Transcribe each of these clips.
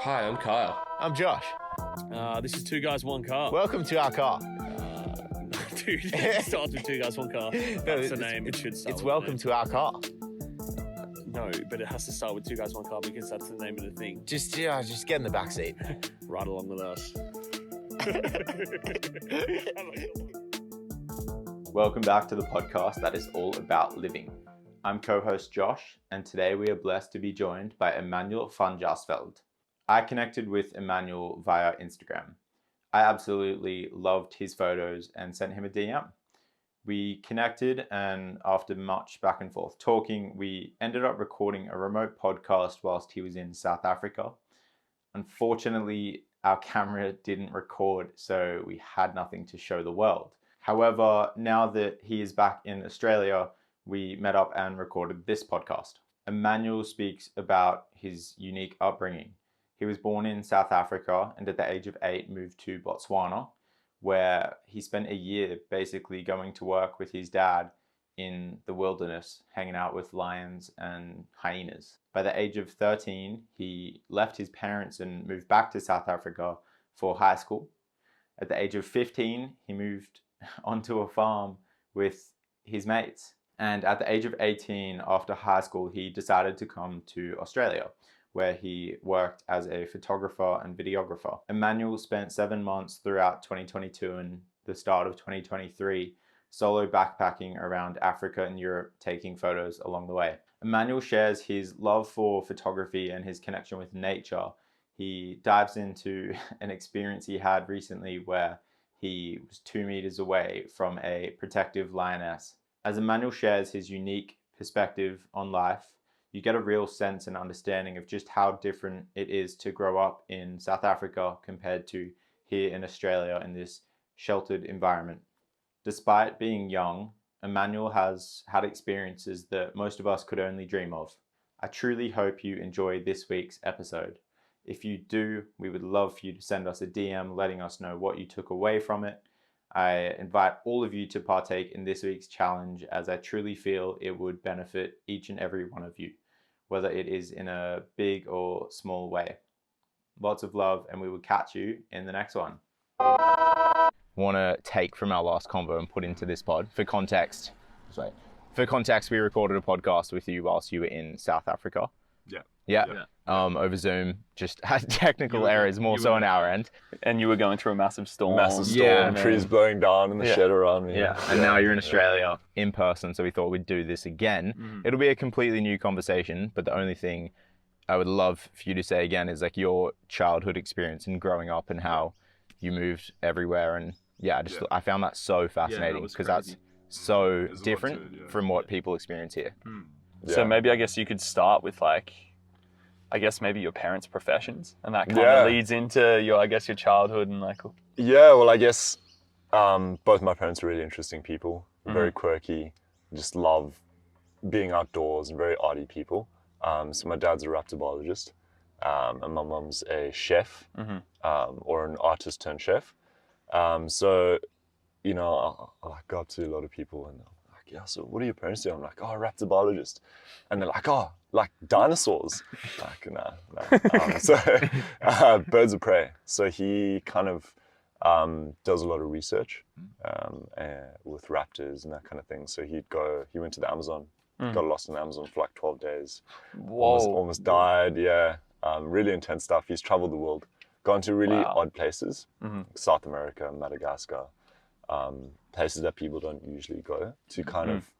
Hi, I'm Kyle. I'm Josh. This is Two Guys, One Car. Welcome to our car. Dude, it starts with Two Guys, One Car. That's the name. It should start It's with welcome to our car. No, but it has to start with Two Guys, One Car because that's the name of the thing. Just get in the back seat. Ride along with us. Welcome back to the podcast that is all about living. I'm co-host Josh, and today we are blessed to be joined by Emanuel Van Jaarsveld. I connected with Emanuel via Instagram. I absolutely loved his photos and sent him a DM. We connected, and after much back and forth talking, we ended up recording a remote podcast whilst he was in South Africa. Unfortunately, our camera didn't record, so we had nothing to show the world. However, now that he is back in Australia, we met up and recorded this podcast. Emanuel speaks about his unique upbringing. He was born in South Africa and at the age of 8 moved to Botswana, where he spent a year basically going to work with his dad in the wilderness, hanging out with lions and hyenas. By the age of 13, he left his parents and moved back to South Africa for high school. At the age of 15, he moved onto a farm with his mates. And at the age of 18, after high school, he decided to come to Australia, where he worked as a photographer and videographer. Emanuel spent 7 months throughout 2022 and the start of 2023 solo backpacking around Africa and Europe, taking photos along the way. Emanuel shares his love for photography and his connection with nature. He dives into an experience he had recently where he was 2 meters away from a protective lioness. As Emanuel shares his unique perspective on life, you get a real sense and understanding of just how different it is to grow up in South Africa compared to here in Australia in this sheltered environment. Despite being young, Emanuel has had experiences that most of us could only dream of. I truly hope you enjoy this week's episode. If you do, we would love for you to send us a DM letting us know what you took away from it. I invite all of you to partake in this week's challenge, as I truly feel it would benefit each and every one of you, whether it is in a big or small way. Lots of love, and we will catch you in the next one. Want to take from our last convo and put into this pod. For context, we recorded a podcast with you whilst you were in South Africa. Yeah. Over Zoom. Just had technical errors, more so on our end. And you were going through a massive storm. Trees blowing down in the shed around me. And now you're in Australia in person, so we thought we'd do this again. It'll be a completely new conversation, but the only thing I would love for you to say again is like your childhood experience and growing up and how you moved everywhere. And I found that so fascinating because that's so different from what people experience here. So maybe I guess you could start with maybe your parents' professions, and that kind of leads into your childhood and I guess both my parents are really interesting people, very quirky, just love being outdoors and very arty people. So my dad's a raptor biologist, and my mum's a chef, or an artist turned chef. So, I go up to a lot of people and they're like, so what do your parents do? I'm like, raptor biologist. And they're like, like dinosaurs. Like, no. So birds of prey. So he kind of does a lot of research with raptors and that kind of thing. So he went to the Amazon, got lost in the Amazon for like 12 days. Almost died, really intense stuff. He's traveled the world, gone to really odd places, South America, Madagascar, places that people don't usually go to kind of,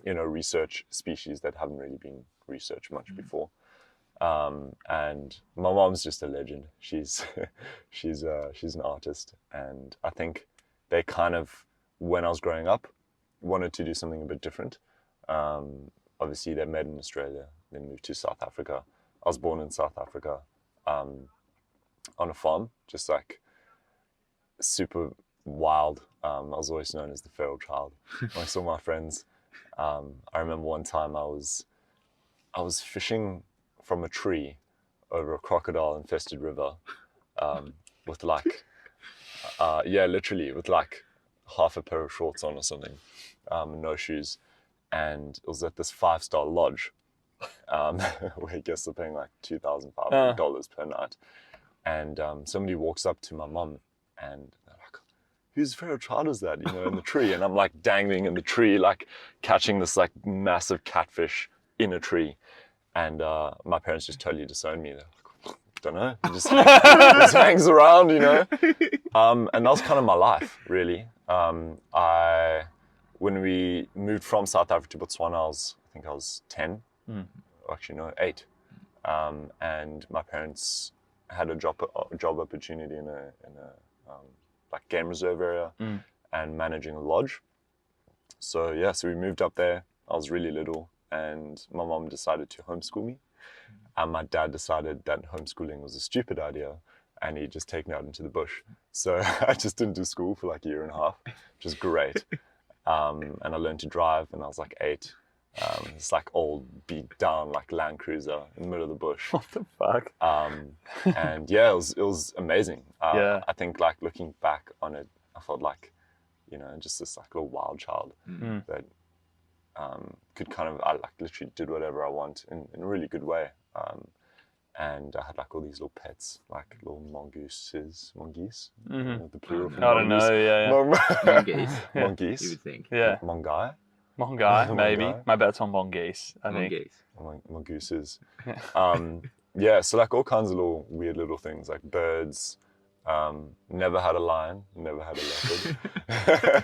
research species that haven't really been researched much before. And my mom's just a legend. She's an artist, and I think they kind of, when I was growing up, wanted to do something a bit different. Obviously they met in Australia, then moved to South Africa. I was born in South Africa, on a farm, just like super wild. I was always known as the feral child amongst all my friends. I remember one time I was fishing from a tree over a crocodile infested river, with literally with like half a pair of shorts on or something, no shoes. And it was at this 5-star lodge where guests are paying like $2,500 per night. And somebody walks up to my mom and they're like, whose favorite child is that, in the tree? And I'm like dangling in the tree, like catching this like massive catfish in a tree. And my parents just totally disowned me. They're like, don't know, he just hangs around, And that was kind of my life, really. When we moved from South Africa to Botswana, I think I was 10, actually no, 8. And my parents had a job opportunity in a like game reserve area and managing a lodge. So we moved up there. I was really little, and my mom decided to homeschool me. And my dad decided that homeschooling was a stupid idea, and he'd just take me out into the bush. So I just didn't do school for like a year and a half, which was great. And I learned to drive when I was like 8. It's like old beat down like Land Cruiser in the middle of the bush. What the fuck? And yeah, it was amazing. Yeah. I think like looking back on it, I felt like, just this like little wild child that could I like literally did whatever I want in a really good way. And I had like all these little pets, like little mongoose, the plural for I don't know, yeah. Mongoose. Mongoose. You would think. Yeah. Mongai. Mongai, maybe. Mongai. My bet's on mongoose, I think. Mongooses. So like all kinds of little weird little things, like birds. Never had a lion, never had a leopard.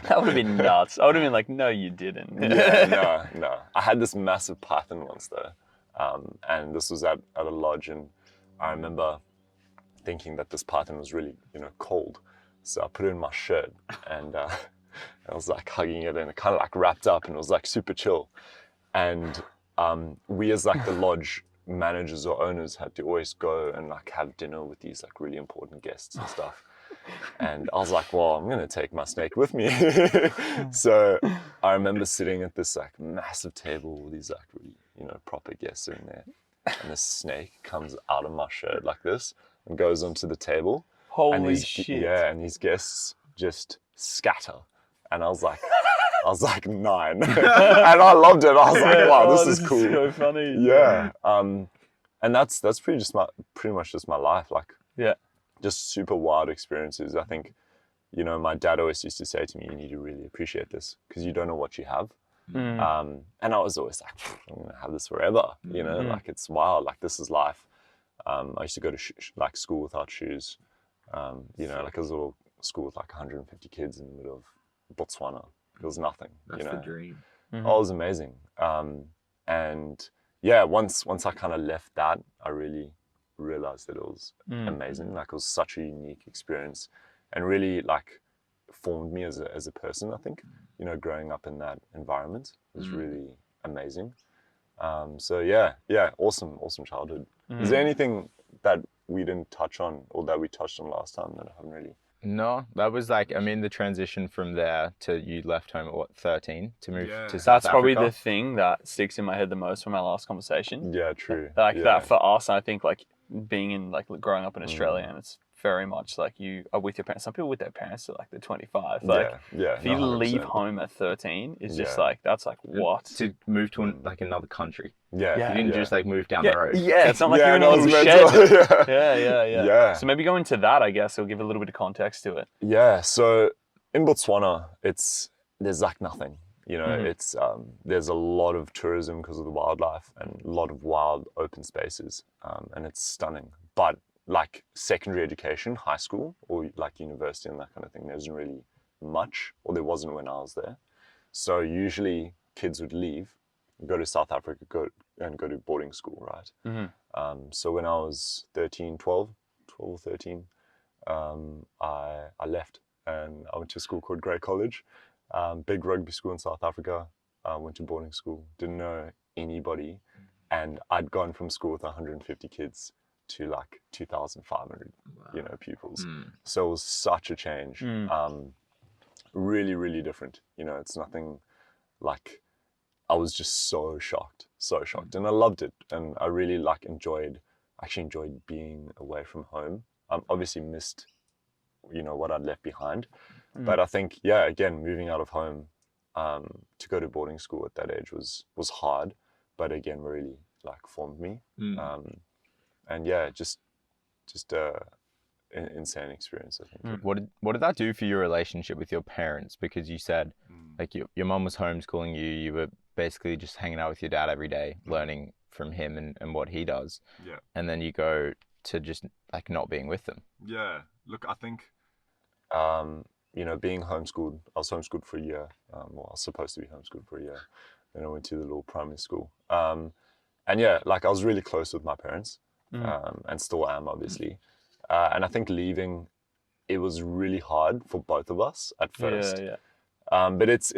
That would have been nuts. I would have been like, no, you didn't. No. I had this massive python once though. And this was at a lodge, and I remember thinking that this python was really, cold. So I put it in my shirt, and I was like hugging it, and it kind of like wrapped up, and it was like super chill. And we as like the lodge managers or owners had to always go and like have dinner with these like really important guests and stuff. And I was like, well, I'm going to take my snake with me. So I remember sitting at this like massive table with these like really, proper guests in there. And this snake comes out of my shirt like this and goes onto the table. Holy shit. Yeah, and these guests just scatter. And I was like 9. And I loved it. I was like, wow, this is cool. This is so funny. Yeah. And that's pretty much just my life. Like, yeah, just super wild experiences. I think, my dad always used to say to me, you need to really appreciate this because you don't know what you have. And I was always like, I'm going to have this forever. Like it's wild. Like this is life. I used to go to like school without shoes. Like a little school with like 150 kids in the middle of Botswana. It was nothing. That's the dream. Oh, it was amazing. And yeah, once I kind of left that, I really realized that it was amazing. Like it was such a unique experience, and really like formed me as a person. I think growing up in that environment was really amazing. So yeah, awesome childhood. Is there anything that we didn't touch on or that we touched on last time that I haven't really? No, that was like, the transition from there to you left home at 13 to move to South That's probably Africa. the thing that sticks in my head the most from our last conversation. Yeah, true. Like that for us, I think like being in like growing up in Australia, and it's very much like you are with your parents. Some people with their parents are like they're 25. Like yeah. for you to 100%. leave home at 13 is just like, that's like what? To move to like another country. Yeah. You didn't just like move down the road. Yeah, it's not like you're in a no, little it's shed. mental. Yeah. So maybe go into that, I guess. It'll give a little bit of context to it. Yeah, so in Botswana, there's like nothing. It's there's a lot of tourism because of the wildlife and a lot of wild open spaces, and it's stunning. But like secondary education, high school or like university and that kind of thing, there isn't really much, or there wasn't when I was there. So usually kids would leave, go to South Africa, go to boarding school, right? So when I was 12 or 13, I left and I went to a school called Grey College, big rugby school in South Africa. I went to boarding school, didn't know anybody, and I'd gone from school with 150 kids to like 2,500, pupils. So it was such a change. Really, really different. It's nothing like, I was just so shocked, and I loved it, and I really enjoyed being away from home. Obviously missed, what I'd left behind, but I think, again, moving out of home to go to boarding school at that age was hard, but again, really like formed me. Mm. And yeah, just insane experience, I think. What did that do for your relationship with your parents? Because you said like your mom was homeschooling you. You were basically just hanging out with your dad every day, learning from him and what he does. Yeah. And then you go to just like not being with them. Yeah. Look, I think, being homeschooled, I was homeschooled for a year. Well, I was supposed to be homeschooled for a year. Then I went to the little primary school. And yeah, like I was really close with my parents, and still am, obviously. And I think leaving, it was really hard for both of us at first. Yeah. But it's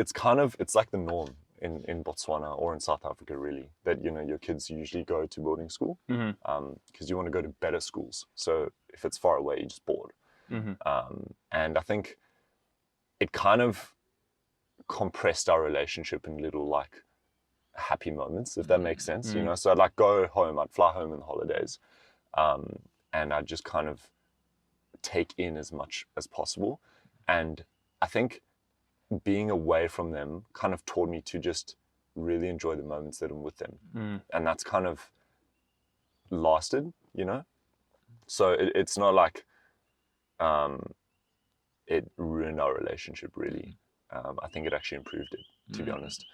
like the norm in Botswana or in South Africa, really, that, your kids usually go to boarding school because you want to go to better schools. So if it's far away, you're just bored. And I think it kind of compressed our relationship in little like happy moments, if that makes sense. So I'd like go home, I'd fly home in the holidays, and I'd just kind of take in as much as possible. And I think being away from them kind of taught me to just really enjoy the moments that I'm with them. And that's kind of lasted, so it's not like it ruined our relationship, really. I think it actually improved it, to be honest.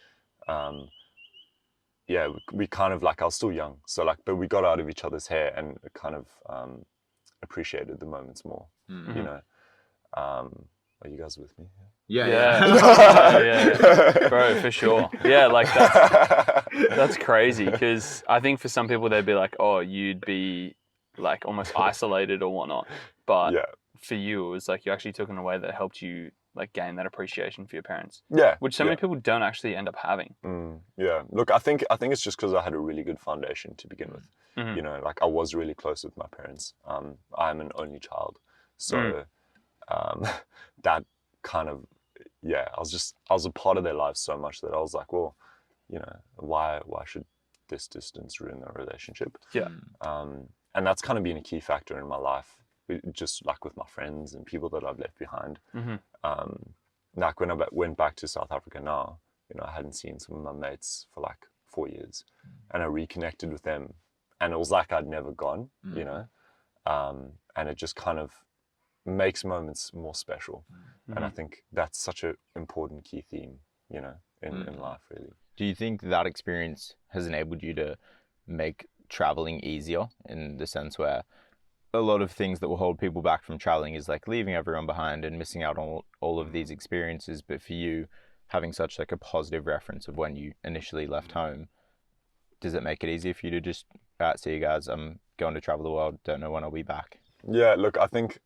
Yeah, we kind of like, I was still young, so like, but we got out of each other's hair and kind of appreciated the moments more. Are you guys with me? Yeah. Bro, for sure. Yeah, like that's crazy, because I think for some people they'd be like, oh, you'd be like almost isolated or whatnot, but for you it was like you actually took in a way that helped you like gain that appreciation for your parents, which so many people don't actually end up having. Look, I think it's just because I had a really good foundation to begin with. Like I was really close with my parents. I'm an only child, so that kind of, I was a part of their lives so much that I was like, well, why should this distance ruin the relationship? And that's kind of been a key factor in my life, just like with my friends and people that I've left behind. Like when I went back to South Africa now, I hadn't seen some of my mates for like 4 years, and I reconnected with them, and it was like I'd never gone, and it just kind of makes moments more special. And I think that's such an important key theme, in life, really. Do you think that experience has enabled you to make traveling easier, in the sense where a lot of things that will hold people back from traveling is like leaving everyone behind and missing out on all of these experiences, but for you, having such like a positive reference of when you initially left home, does it make it easier for you to just, see you guys, I'm going to travel the world, don't know when I'll be back? Yeah, look, I think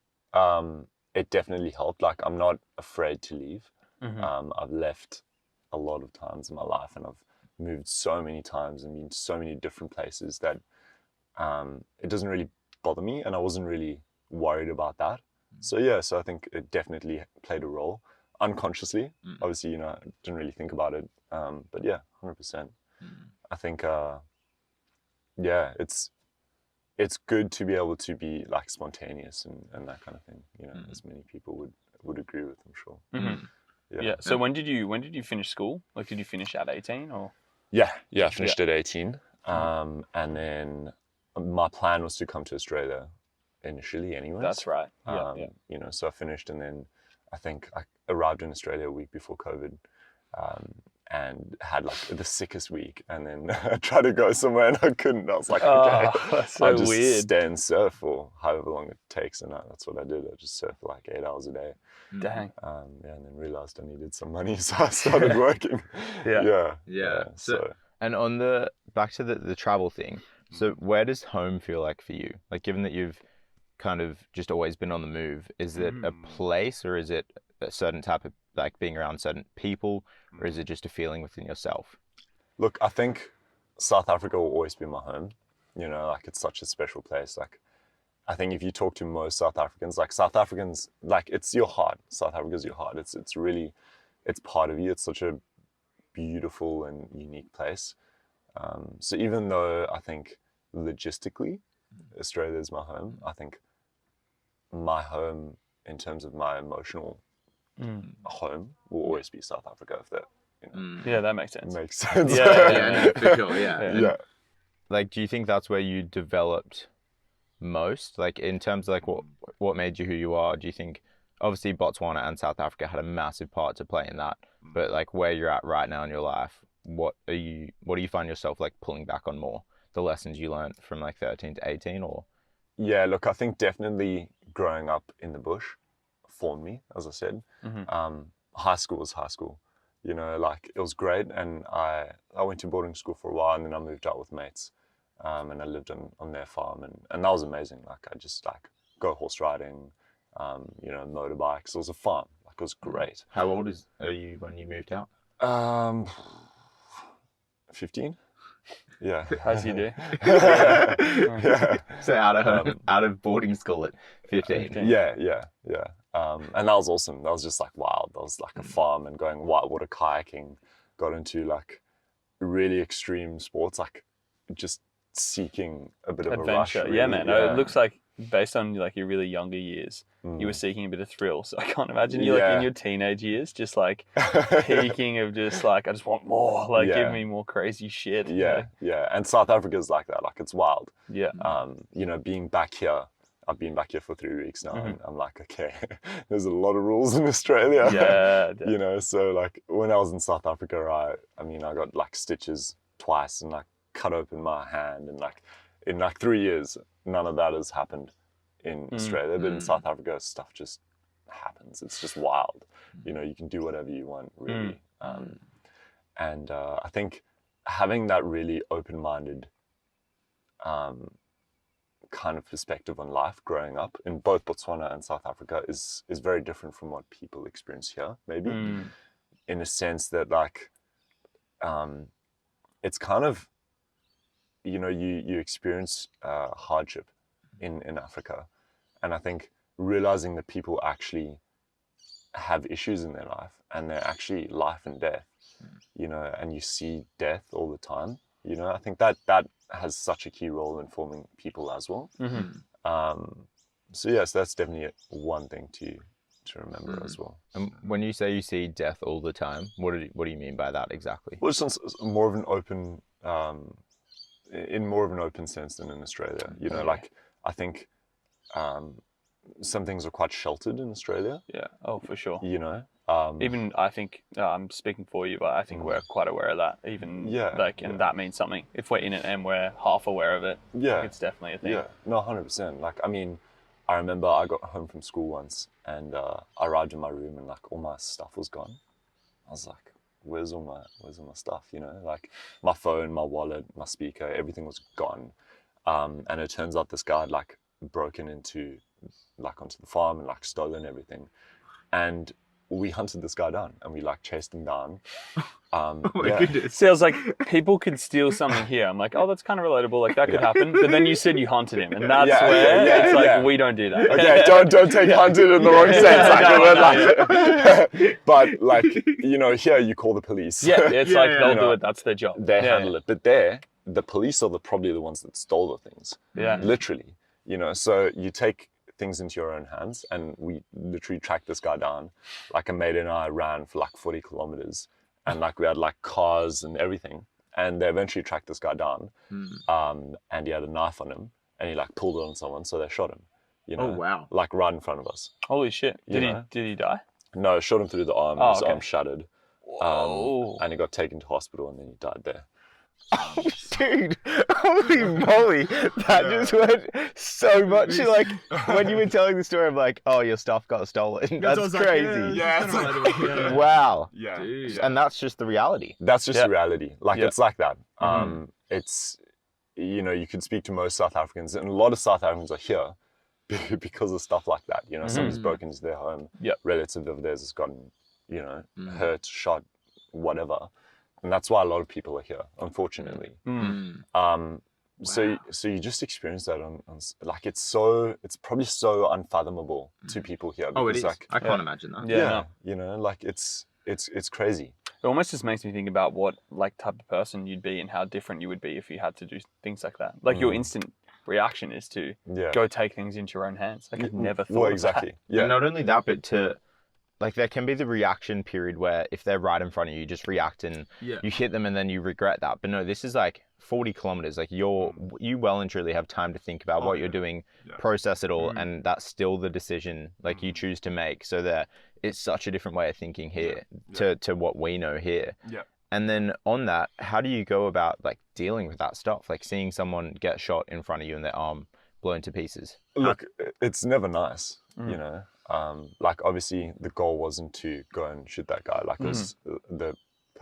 it definitely helped. Like, I'm not afraid to leave. I've left a lot of times in my life, and I've moved so many times and been to so many different places that it doesn't really bother me, and I wasn't really worried about that. So I think it definitely played a role unconsciously. Obviously, I didn't really think about it, but 100%. I think it's good to be able to be like spontaneous and that kind of thing, as many people would agree with, I'm sure. So when did you finish school? Like, did you finish at 18 or? I finished at 18, and then my plan was to come to Australia initially anyways. That's right. So I finished, and then I think I arrived in Australia a week before COVID, and had like the sickest week, and then I tried to go somewhere and I couldn't. I was like, okay, that's so I'll just weird. stay and surf for however long it takes, and that's what I did. I just surfed for like 8 hours a day. Dang. And then realized I needed some money, so I started working. So And on the back to the travel thing, so where does home feel like for you? Like, given that you've kind of just always been on the move, is it a place, or is it a certain type of, like, being around certain people, or is it just a feeling within yourself? Look, I think South Africa will always be my home. Like, it's such a special place. Like, I think if you talk to most South Africans, like, it's your heart. South Africa's your heart. It's really, it's part of you. It's such a beautiful and unique place. So even though I think logistically Australia is my home, I think my home in terms of my emotional home will always be South Africa, if that, Yeah, that makes sense. Makes sense. For sure. Yeah. like, do you think that's where you developed most? Like, in terms of like what made you who you are? Do you think obviously Botswana and South Africa had a massive part to play in that, but like where you're at right now in your life, what do you find yourself like pulling back on more? The lessons you learned from like 13 to 18, or? Yeah, look, I think definitely growing up in the bush formed me, as I said. High school was high school. You know, like it was great, and I went to boarding school for a while, and then I moved out with mates, and I lived on their farm, and that was amazing. Like I just like go horse riding, you know, motorbikes. It was a farm. Like it was great. How old are you when you moved out? 15. Yeah. As you do. Yeah. So out of boarding school at 15. Yeah. And that was awesome. That was just like wild. That was like a farm and going whitewater kayaking. Got into like really extreme sports, like just seeking a bit of Adventure. a rush. Really. Yeah, man. It looks like based on like your really younger years, you were seeking a bit of thrill. So I can't imagine you like in your teenage years, just like peaking of just like, I just want more, like give me more crazy shit. Yeah. And South Africa's like that. Like it's wild. Yeah. You know, being back here, I've been back here for 3 weeks now, and I'm like, okay, there's a lot of rules in Australia. Yeah. You know, so like when I was in South Africa, I mean, I got like stitches twice and like cut open my hand, and like in like 3 years, none of that has happened in Australia, but in South Africa, stuff just happens. It's just wild. You know, you can do whatever you want, really. And I think having that really open-minded kind of perspective on life growing up in both Botswana and South Africa is very different from what people experience here, maybe, in a sense that like it's kind of, you know, you experience hardship in Africa, and I think realizing that people actually have issues in their life, and they're actually life and death, you know, and you see death all the time, you know, I think that has such a key role in forming people as well. So yes, that's definitely one thing to remember as well. And when you say you see death all the time, what do you mean by that exactly? Well, it's more of an open, in more of an open sense than in Australia. You know, like I think some things are quite sheltered in Australia. Yeah. Oh, for sure. You know, even I think I'm speaking for you, but I think we're quite aware of that. Even and that means something. If we're in it and we're half aware of it, like it's definitely a thing. Yeah, no, 100%. Like, I mean, I remember I got home from school once, and I arrived in my room, and like all my stuff was gone. I was like, where's all my stuff? You know, like my phone, my wallet, my speaker, everything was gone. And it turns out this guy had like broken into like onto the farm and like stolen everything. And we hunted this guy down, and we like chased him down. Oh my goodness. Sounds like people could steal something here. I'm like, oh, that's kind of relatable. Like that could happen. But then you said you hunted him, and that's where it's like we don't do that. Okay, don't take hunted in the wrong sense. Like, but like, you know, here you call the police. Yeah, it's like they'll do it. That's their job. They handle it. But there, the police are probably the ones that stole the things. Yeah, literally. You know, so you take things into your own hands, and we literally tracked this guy down. Like a mate and I ran for like 40 kilometers, and like we had like cars and everything, and they eventually tracked this guy down. And he had a knife on him, and he like pulled it on someone, so they shot him. You know, oh wow, like right in front of us. Holy shit! Did he die? No, shot him through the arm. His arm shattered. And he got taken to hospital, and then he died there. Oh, dude, holy moly, that just went so much. Like when you were telling the story, I'm like, oh, your stuff got stolen. That's crazy. Wow. Yeah. Dude. And that's just the reality. That's just the reality. Like it's like that. It's, you know, you could speak to most South Africans, and a lot of South Africans are here because of stuff like that. You know, somebody's broken into their home. Relative of theirs has gotten, you know, hurt, shot, whatever. And that's why a lot of people are here, unfortunately. So you just experience that on like it's probably so unfathomable to people here. Oh, it is. Like, I can't imagine that. Yeah, you know, like it's crazy. It almost just makes me think about what like type of person you'd be and how different you would be if you had to do things like that. Like your instant reaction is to go take things into your own hands. Like I've never thought of exactly. that. Yeah. And not only that, but to like there can be the reaction period where if they're right in front of you, you just react and you hit them and then you regret that. But no, this is like 40 kilometers. Like you well and truly have time to think about what you're doing, process it all, and that's still the decision like you choose to make. So that it's such a different way of thinking here to what we know here. Yeah. And then on that, how do you go about like dealing with that stuff? Like seeing someone get shot in front of you and their arm blown to pieces. Look, it's never nice, you know. Like obviously the goal wasn't to go and shoot that guy. Like it was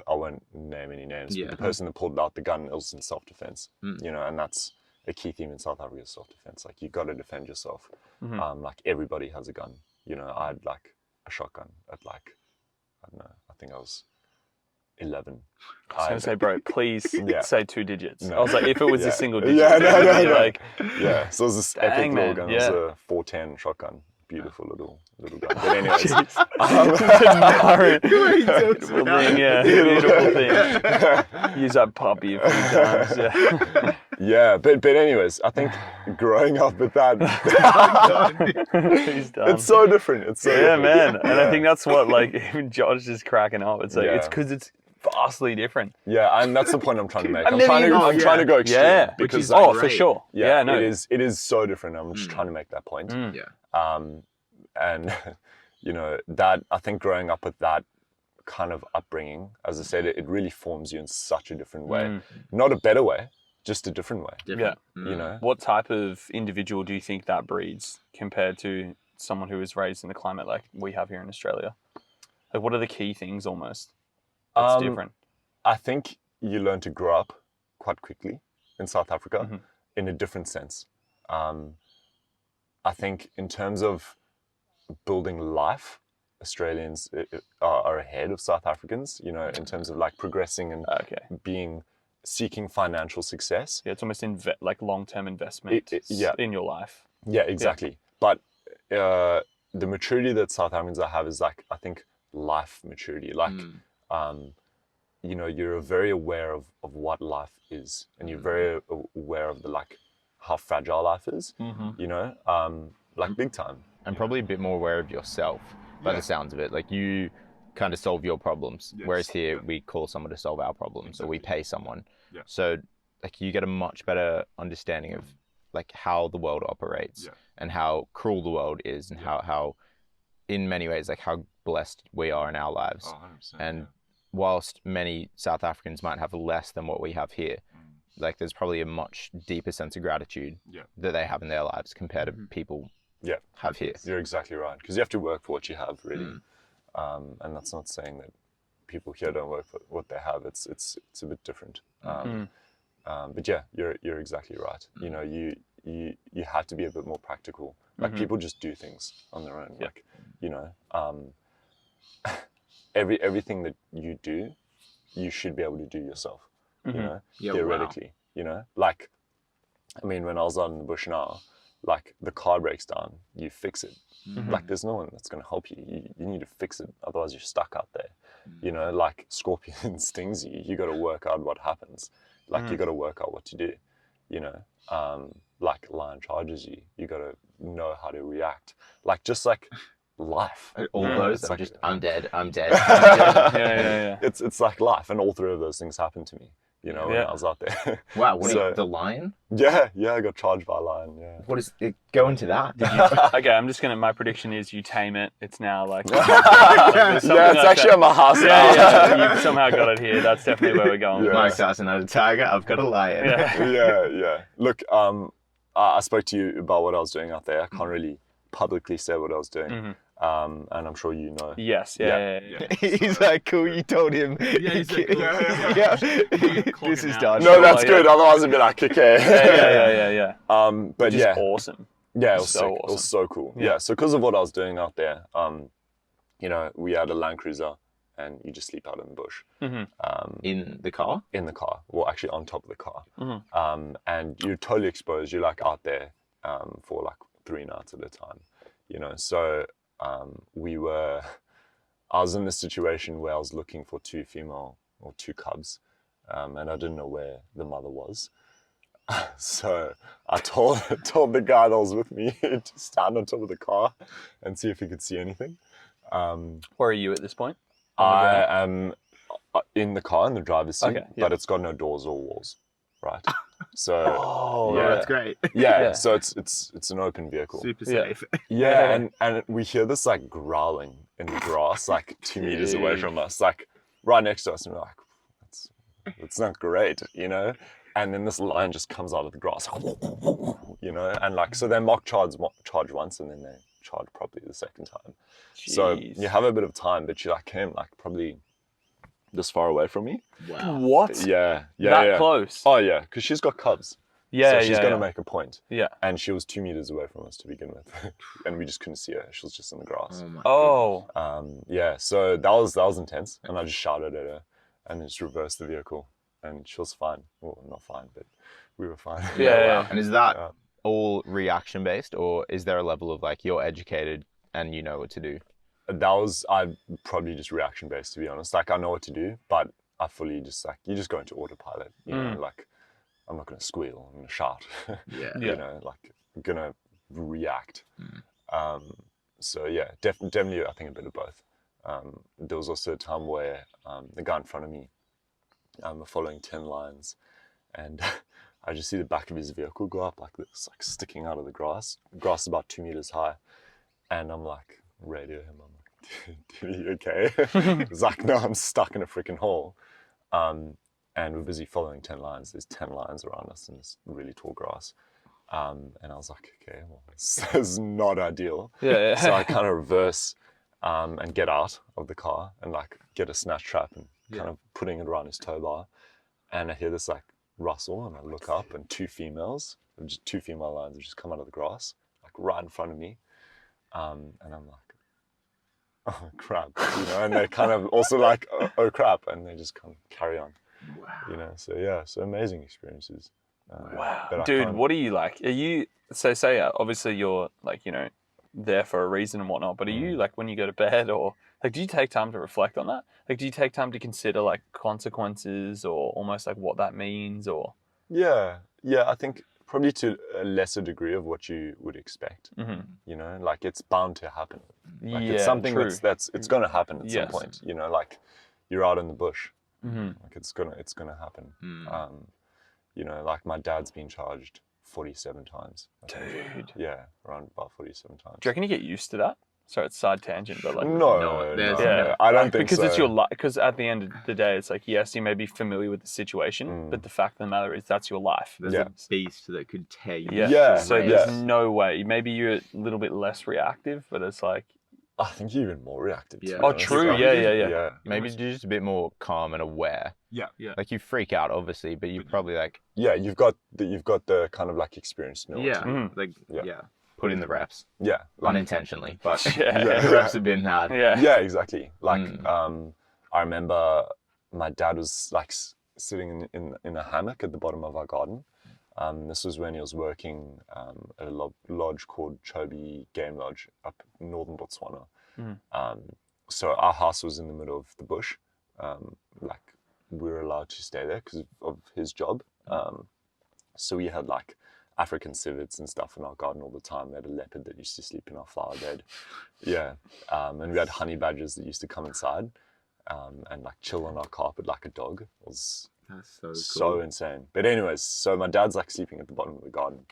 I won't name any names, but the person that pulled out the gun, it was in self-defense, you know, and that's a key theme in South Africa, self-defense. Like you got to defend yourself. Like everybody has a gun, you know. I had like a shotgun at like, I don't know, I think I was 11. I was going to say, bro, please say 2 digits. No. I was like, if it was a single digit. No. Like, so it was this epic little gun. It was a 410 shotgun. Beautiful little gun. But anyways. Beautiful thing, beautiful thing. Use that puppy a few times. Yeah, but anyways, I think growing up with that, He's done. it's so different. It's so different. Man. And I think that's what, like, even Josh is cracking up. It's like, it's because it's vastly different. Yeah, and that's the point I'm trying to make. I'm trying to go extreme. Yeah, because for sure. Yeah, no. it is so different. I'm just trying to make that point. And you know, that I think growing up with that kind of upbringing, as I said, it really forms you in such a different way. Not a better way, just a different way. Yeah. You know? What type of individual do you think that breeds compared to someone who was raised in the climate like we have here in Australia? Like, what are the key things almost that's different? I think you learn to grow up quite quickly in South Africa in a different sense. I think in terms of building life, Australians are ahead of South Africans, you know, in terms of like progressing and seeking financial success. Yeah, it's almost like long-term investment in your life. Yeah, exactly. But the maturity that South Africans have is like, I think, life maturity. Like, you know, you're very aware of what life is, and you're very aware of the like how fragile life is, you know, like big time. And probably a bit more aware of yourself by the sounds of it. Like you kind of solve your problems, whereas here we call someone to solve our problems, or we pay someone. So like you get a much better understanding of like how the world operates and how cruel the world is, and how in many ways like how blessed we are in our lives. 100%, and whilst many South Africans might have less than what we have here, like there's probably a much deeper sense of gratitude that they have in their lives compared to people have here. You're exactly right, because you have to work for what you have, really. And that's not saying that people here don't work for what they have. It's a bit different. But yeah, you're exactly right. You know, you have to be a bit more practical. Like people just do things on their own. Like, you know, everything that you do, you should be able to do yourself. You know, theoretically. You know, like, I mean, when I was out in the bush now, like the car breaks down, you fix it. Like there's no one that's going to help you. You need to fix it, otherwise you're stuck out there. You know, like scorpion stings you, you got to work out what happens. Like you got to work out what to do. You know, like lion charges you, you got to know how to react. Like just like life. All those are like, just I'm dead. It's like life, and all 3 of those things happened to me. You know, when I was out there. Wow, the lion? Yeah, I got charged by a lion, What is it? Go into that. Okay, I'm just my prediction is you tame it. It's now like... it's actually at my house now. Yeah, you've somehow got it here. That's definitely where we're going. Mike Tyson had a tiger, I've got a lion. Yeah. Look, I spoke to you about what I was doing out there. I can't really publicly say what I was doing. And I'm sure you know. Yes, He's like, cool, you told him. Yeah, he's like, cool. This is done. No, that's good. Otherwise it'd be like, okay. Yeah. But Which is awesome. Yeah, it was so awesome. It was so cool. Yeah. Yeah, so because of what I was doing out there, you know, we had a Land Cruiser, and you just sleep out in the bush. In the car? In the car. Well, actually on top of the car. And you're totally exposed. You're like out there for like 3 nights at a time. You know, so I was in this situation where I was looking for 2 cubs, and I didn't know where the mother was. So I told the guy that was with me to stand on top of the car and see if he could see anything. Where are you at this point? I am in the car in the driver's seat, Okay, yeah. but it's got no doors or walls, right? So Oh, yeah, That's great. yeah. Yeah. So it's an open vehicle. Super Yeah. safe. Yeah, and we hear this like growling in the grass, like 2 meters away Dude. from us, like right next to us, and we're like, that's not great, you know. And then this lion just comes out of the grass, you know, and like so they mock charge once, and then they charge properly the second time. So Jeez. you have a bit of time, but she like came like probably this far away from me. Wow. What? Yeah, That close? Oh yeah, because she's got cubs. Yeah, so she's yeah, gonna yeah. make a point. Yeah. And she was 2 meters away from us to begin with, and we just couldn't see her. She was just in the grass. Oh my. Oh. Yeah, so that was intense, and I just shouted at her, and just reversed the vehicle, and she was fine. Well, not fine, but we were fine. Yeah. And is that all reaction based, or is there a level of like you're educated and you know what to do? I probably just reaction based, to be honest. Like I know what to do, but I fully just like you just go into autopilot. You know, like I'm not gonna squeal. I'm gonna shout. Yeah. You know, like I'm gonna react. So yeah, definitely I think a bit of both. There was also a time where the guy in front of me, we're following 10 lions, and I just see the back of his vehicle go up like this, like sticking out of the grass. The grass is about 2 meters high, and I'm like, radio him. I'm like, dude, are you okay? He's like, no, I'm stuck in a freaking hole. And we're busy following 10 lions. There's 10 lions around us in this really tall grass. And I was like, okay, well, this is not ideal. Yeah. So I kind of reverse and get out of the car and like get a snatch trap and kind of putting it around his tow bar. And I hear this like rustle, and I look up, and two female lions have just come out of the grass, like right in front of me. And I'm like, oh crap, you know, and they're kind of also like, oh crap, and they just kind of carry on. Wow. You know, so yeah, so amazing experiences. Wow. but I Dude, can't- what are you like? Are you, so say, obviously you're like, you know, there for a reason and whatnot, but are you like when you go to bed, or like, do you take time to reflect on that? Like, do you take time to consider like consequences or almost like what that means, or? Yeah, I think probably to a lesser degree of what you would expect. You know, like it's bound to happen. Like Yeah, it's something true. that's it's going to happen at some Yes. point. You know, like you're out in the bush, like it's gonna happen. You know, like my dad's been charged 47 times. I think. Dude. Yeah, around about 47 times. Do you reckon you get used to that? Sorry, it's side tangent, but like, No, there's- yeah, I don't like, think because so. it's your life. Because at the end of the day, it's like, yes, you may be familiar with the situation, but the fact of the matter is that's your life. There's Yeah. a beast that could tear you. Yeah. Yeah, So yeah. there's no way. Maybe you're a little bit less reactive, but it's like, I think you're even more reactive. to Yeah. be oh, honest. true. Like, Yeah. Maybe you're just a bit more calm and aware. Yeah. Like you freak out, obviously, but you probably like Yeah, you've got the kind of like experience to know what Yeah. to do. Like, Yeah. yeah. put in the reps Yeah, like, unintentionally, but Yeah. the reps have been had. Yeah. yeah, exactly. Like, I remember my dad was like sitting in a hammock at the bottom of our garden. This was when he was working at a lodge called Chobe Game Lodge up in northern Botswana. So our house was in the middle of the bush. Like we were allowed to stay there because of his job. So we had like African civets and stuff in our garden all the time. We had a leopard that used to sleep in our flower bed. Yeah. And we had honey badgers that used to come inside and like chill on our carpet like a dog. It was That's so cool. so insane. But anyways, so my dad's like sleeping at the bottom of the garden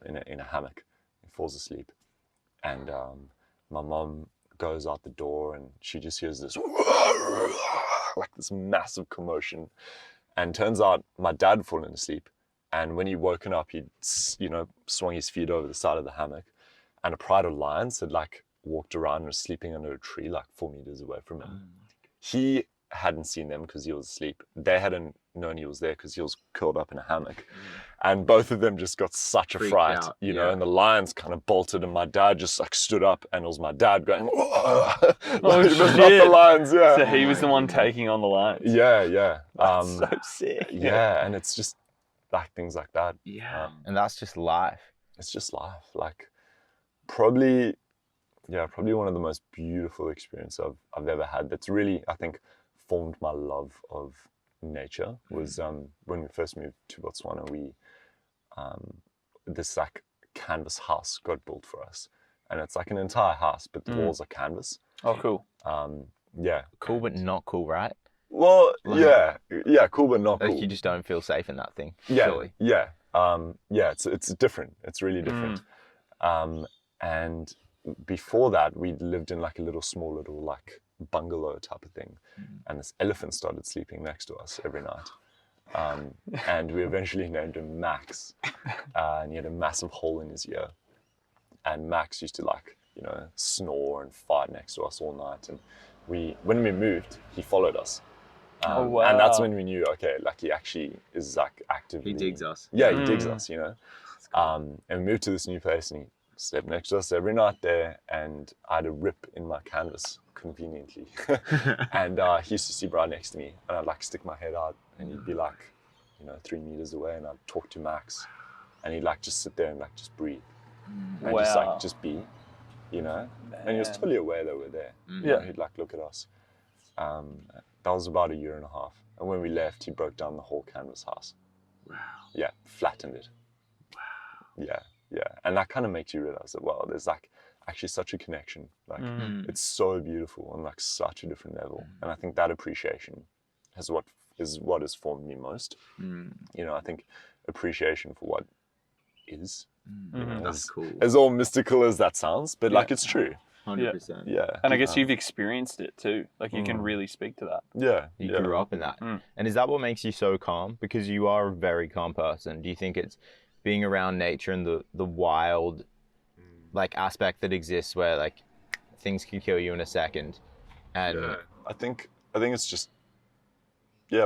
in a hammock. He falls asleep. And my mom goes out the door and she just hears this like this massive commotion. And turns out my dad had fallen asleep. And when he woken up, he'd, you know, swung his feet over the side of the hammock. And a pride of lions had like walked around and was sleeping under a tree like 4 meters away from him. He hadn't seen them because he was asleep. They hadn't known he was there because he was curled up in a hammock. And both of them just got such a Freaked fright, out, you know, yeah. and the lions kind of bolted and my dad just like stood up and it was my dad going, Oh, like, it was not shit. the lions, yeah. So he was the one taking on the lions. Yeah. That's so sick. Yeah, and it's just like things like that. Yeah. And that's just life. It's just life. Like probably one of the most beautiful experiences I've ever had. That's really, I think, formed my love of nature. Was when we first moved to Botswana, we this like canvas house got built for us, and it's like an entire house, but the walls are canvas. Oh, cool. Yeah. Cool, but not cool, right? Well, Like- yeah, cool, but not Like cool. you just don't feel safe in that thing. Yeah, Surely. yeah, it's different. It's really different. And before that, we lived in like a small little like bungalow type of thing, and this elephant started sleeping next to us every night. And we eventually named him Max, and he had a massive hole in his ear. And Max used to like, snore and fight next to us all night. And when we moved, he followed us. Oh, wow. And that's when we knew, okay, like he actually is like actively. He digs us. Yeah, he digs us, And we moved to this new place, and he slept next to us every night there. And I had a rip in my canvas, conveniently. And he used to sleep right next to me, and I'd like stick my head out, and he'd be like, 3 meters away, and I'd talk to Max, and he'd like just sit there and like just breathe, and just be, and he was totally aware that we're there. Yeah. He'd like look at us. That was about 1.5 years, and when we left, he broke down the whole canvas house. Wow. Yeah, flattened it. Wow. Yeah, and that kind of makes you realize that there's like actually such a connection. Like it's so beautiful on like such a different level, and I think that appreciation is what has formed me most. I think appreciation for what is. That's cool. As all mystical as that sounds, but like it's true. 100%. Yeah. And I guess you've experienced it too. Like you can really speak to that. Yeah. You grew up in that. And is that what makes you so calm? Because you are a very calm person. Do you think it's being around nature and the wild like aspect that exists where like things can kill you in a second? And I think it's just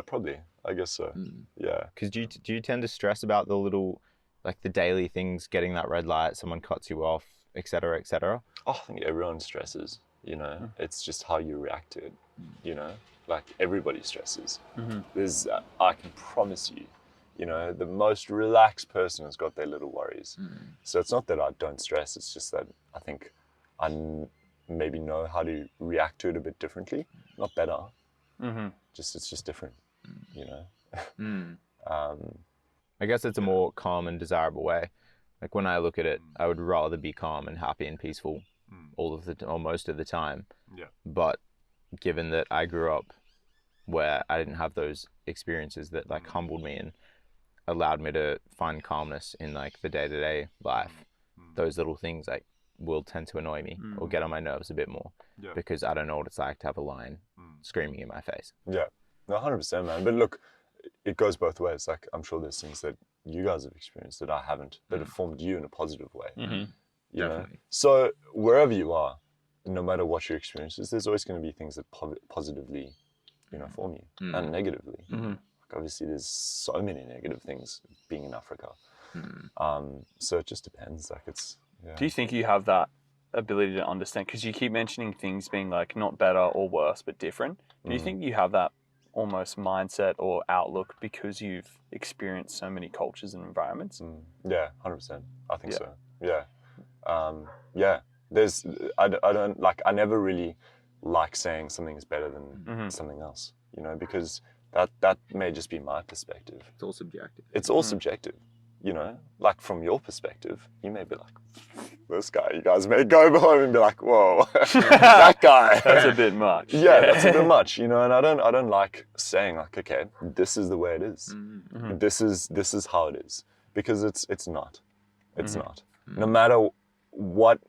probably. I guess so. Yeah. Because do you tend to stress about the little like the daily things, getting that red light, someone cuts you off, etc., etc.? Oh, I think everyone stresses, it's just how you react to it, like everybody stresses. There's, I can promise you, the most relaxed person has got their little worries. So it's not that I don't stress, it's just that I think I maybe know how to react to it a bit differently. Not better, it's just different, I guess it's a more calm and desirable way. Like when I look at it, I would rather be calm and happy and peaceful or most of the time. Yeah. But given that I grew up where I didn't have those experiences that like humbled me and allowed me to find calmness in like the day-to-day life, those little things like will tend to annoy me or get on my nerves a bit more because I don't know what it's like to have a lion screaming in my face. Yeah, no, 100%, man. But look, it goes both ways. Like I'm sure there's things that you guys have experienced that I haven't, that have formed you in a positive way. You know? So wherever you are, no matter what your experience is, there's always going to be things that positively, form you and negatively. Like obviously, there's so many negative things being in Africa. So it just depends. Like it's. Yeah. Do you think you have that ability to understand? Because you keep mentioning things being like not better or worse, but different. Do you think you have that almost mindset or outlook because you've experienced so many cultures and environments? Yeah, 100%. I think so. Yeah. There's, I don't like, I never really like saying something is better than something else, because that may just be my perspective. It's all subjective. It's all subjective, like from your perspective, you may be like, this guy, you guys may go home and be like, whoa, that guy. That's a bit much. Yeah, that's a bit much, and I don't like saying like, okay, this is the way it is. This is how it is, because it's not. It's not. No matter what,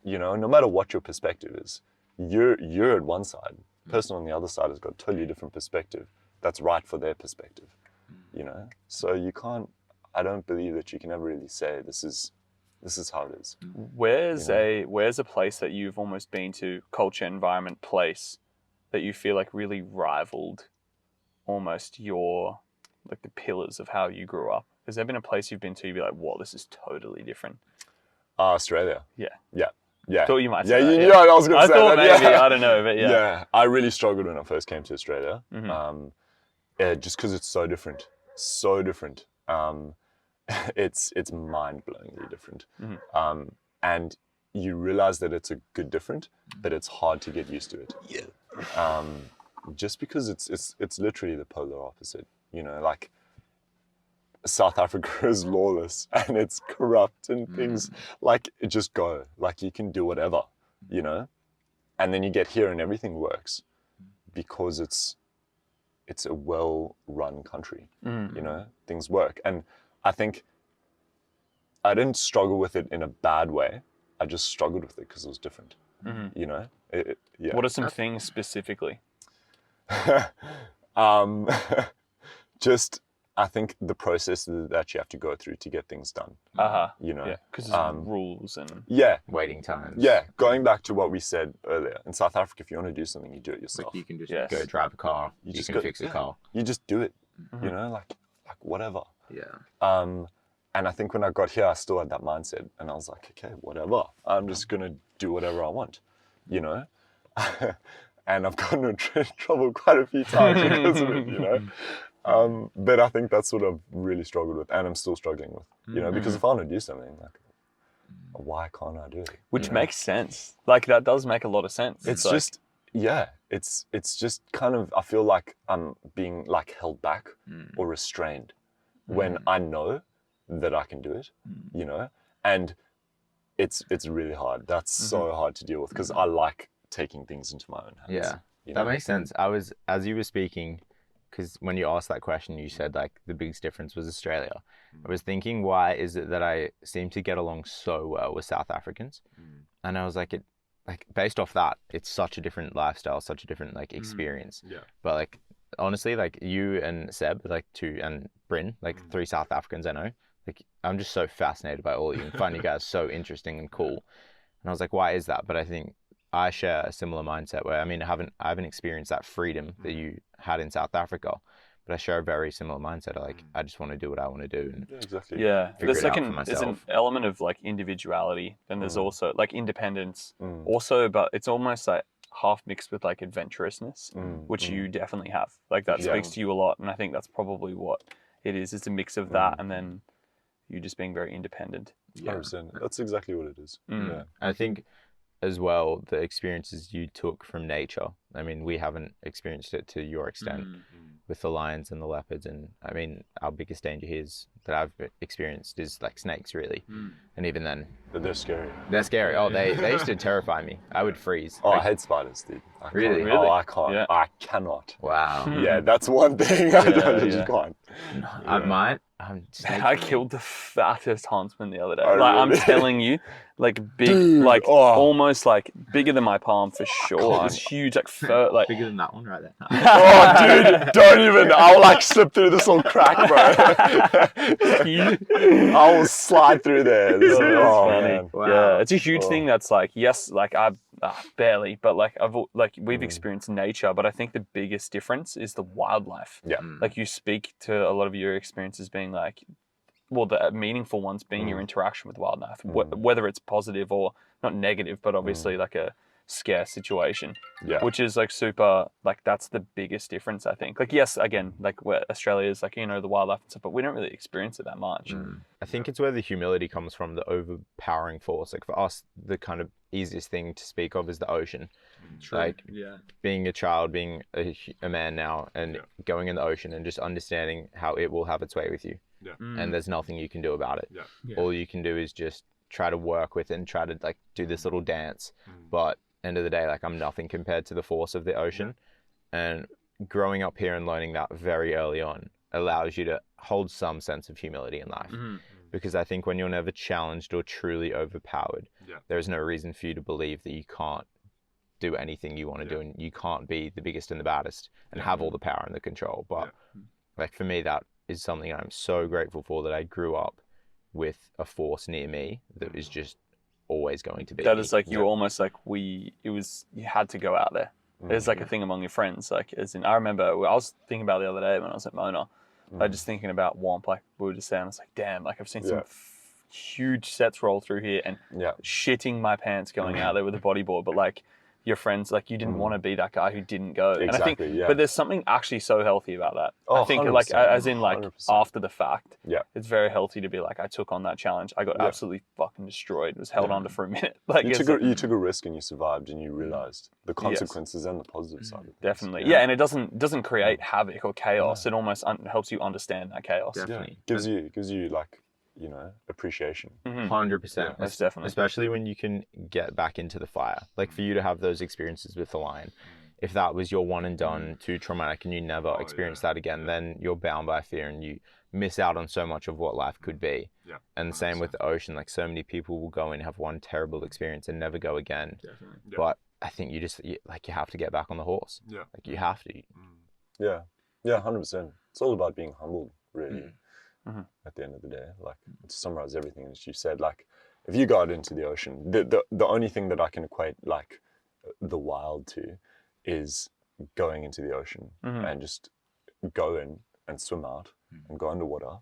no matter what your perspective is, you're at one side. The person on the other side has got a totally different perspective that's right for their perspective, So you can't, I don't believe that you can ever really say this is how it is. Where's a place that you've almost been to, culture, environment, place, that you feel like really rivaled almost your, like the pillars of how you grew up? Has there been a place you've been to, you'd be like, whoa, this is totally different? Australia. Yeah. Thought you might Yeah, say that. yeah, I was going to say thought that. maybe, I don't know, but yeah. Yeah, I really struggled when I first came to Australia. Just because it's so different. So different. It's mind-blowingly different. And you realize that it's a good different, but it's hard to get used to it. Yeah. Just because it's literally the polar opposite. Like South Africa is lawless and it's corrupt and things like just go. Like you can do whatever, And then you get here and everything works because it's a well-run country. You know, things work. And I think I didn't struggle with it in a bad way. I just struggled with it because it was different. You know? Yeah. What are some things specifically? Just, I think the process that you have to go through to get things done. You know? Yeah, because there's rules and... Yeah. Waiting times. Yeah. Going back to what we said earlier, in South Africa, if you want to do something, you do it yourself. Like you can just Go drive a car. You just can go- fix a car. You just do it. You know, like whatever. Yeah. And I think when I got here, I still had that mindset, and I was like, okay, whatever. I'm just gonna do whatever I want, you know. And I've gotten into trouble quite a few times because of it, you know. But I think that's what I've really struggled with, and I'm still struggling with, you know, because if I want to do something, like, why can't I do it? Which makes sense. Like, that does make a lot of sense. It's like, just, yeah, it's just kind of, I feel like I'm being like held back or restrained when I know that I can do it, you know, and it's really hard. That's so hard to deal with because I like taking things into my own hands. Yeah, you that know? makes sense. As you were speaking, because when you asked that question, you said like the biggest difference was Australia. I was thinking, why is it that I seem to get along so well with South Africans? And I was like, based off that, it's such a different lifestyle, such a different like experience. Yeah. But like honestly, like you and Seb, like and Bryn, like 3 South Africans I know. Like, I'm just so fascinated by all of you and find you guys so interesting and cool. And I was like, why is that? But I think I share a similar mindset where, I mean, I haven't experienced that freedom that you had in South Africa, but I share a very similar mindset. Like, I just want to do what I want to do. And Yeah, exactly. yeah, figure there's it like out for there's an myself. element of like individuality, then there's also like independence also, but it's almost like half mixed with like adventurousness, which you definitely have. Like that speaks to you a lot, and I think that's probably what it is. It's a mix of that and then you just being very independent. 100%. That's exactly what it is. Yeah. I think as well, the experiences you took from nature, I mean, we haven't experienced it to your extent with the lions and the leopards. And I mean, our biggest danger here is that I've experienced is like snakes, really. And even then, But they're scary. they're scary. Oh, they used to terrify me. I would freeze. Oh, Like, I hate spiders, dude. I Really? can't. Oh, I can't. Yeah. I cannot. wow. Yeah, that's one thing I Yeah, just can't. I might. I killed the fattest huntsman the other day. Oh, like I'm really? telling you, like big, Dude, like oh. almost like bigger than my palm for sure. can't. It's huge, like fur, like. Bigger than that one right there. Oh, dude, don't even. I'll like slip through this little crack, bro. I will slide through there. That's Oh, funny. man. Wow. Yeah, it's a huge Oh. thing. That's like, yes, like I barely, but like we've experienced nature, but I think the biggest difference is the wildlife. Yeah. Like you speak to a lot of your experiences being like, well, the meaningful ones being your interaction with wildlife, whether it's positive or not negative, but obviously like a scarce situation, Yeah. which is like super, like that's the biggest difference, I think. Like, yes, again, like where Australia is like, you know, the wildlife and stuff, but we don't really experience it that much. I think it's where the humility comes from, the overpowering force. Like for us, the kind of easiest thing to speak of is the ocean. Like being a child, being a man now, and going in the ocean and just understanding how it will have its way with you. Yeah. And there's nothing you can do about it. All you can do is just try to work with and try to like do this little dance. But end of the day, like I'm nothing compared to the force of the ocean. And growing up here and learning that very early on allows you to hold some sense of humility in life. Because I think when you're never challenged or truly overpowered, there is no reason for you to believe that you can't do anything you want to do and you can't be the biggest and the baddest and have all the power and the control. But like for me, that is something I'm so grateful for, that I grew up with a force near me that was just always going to be. That is like, you were almost like you had to go out there. There's like a thing among your friends, like as in, I remember I was thinking about the other day when I was at Mona, I was just thinking about Womp, like we were just saying, I was like, damn, like I've seen some huge sets roll through here and shitting my pants going out there with a bodyboard, but like your friends, like you didn't want to be that guy who didn't go. Exactly, and I think, but there's something actually so healthy about that. Oh, I think 100%, like, as in like 100%. after the fact, Yeah. it's very healthy to be like, I took on that challenge. I got absolutely fucking destroyed. Was held under for a minute. Like You it's took a risk and you survived and you realized the consequences and the positive side of things. definitely. Yeah. And it doesn't create havoc or chaos. It almost helps you understand that chaos. Definitely. Gives you like, appreciation. 100%. Most definitely. Especially when you can get back into the fire. Like for you to have those experiences with the lion, if that was your one and done, too traumatic, and you never experience that again, then you're bound by fear and you miss out on so much of what life could be. Yeah. And the same with the ocean. Like so many people will go and have one terrible experience and never go again. Definitely. Yeah. But I think you have to get back on the horse. Yeah. Like you have to. Yeah. Yeah, 100%. It's all about being humbled, really, Mhm. at the end of the day. Like, to summarize everything that you said, like, if you go out into the ocean, the only thing that I can equate, like, the wild to is going into the ocean and just go in and swim out and go underwater,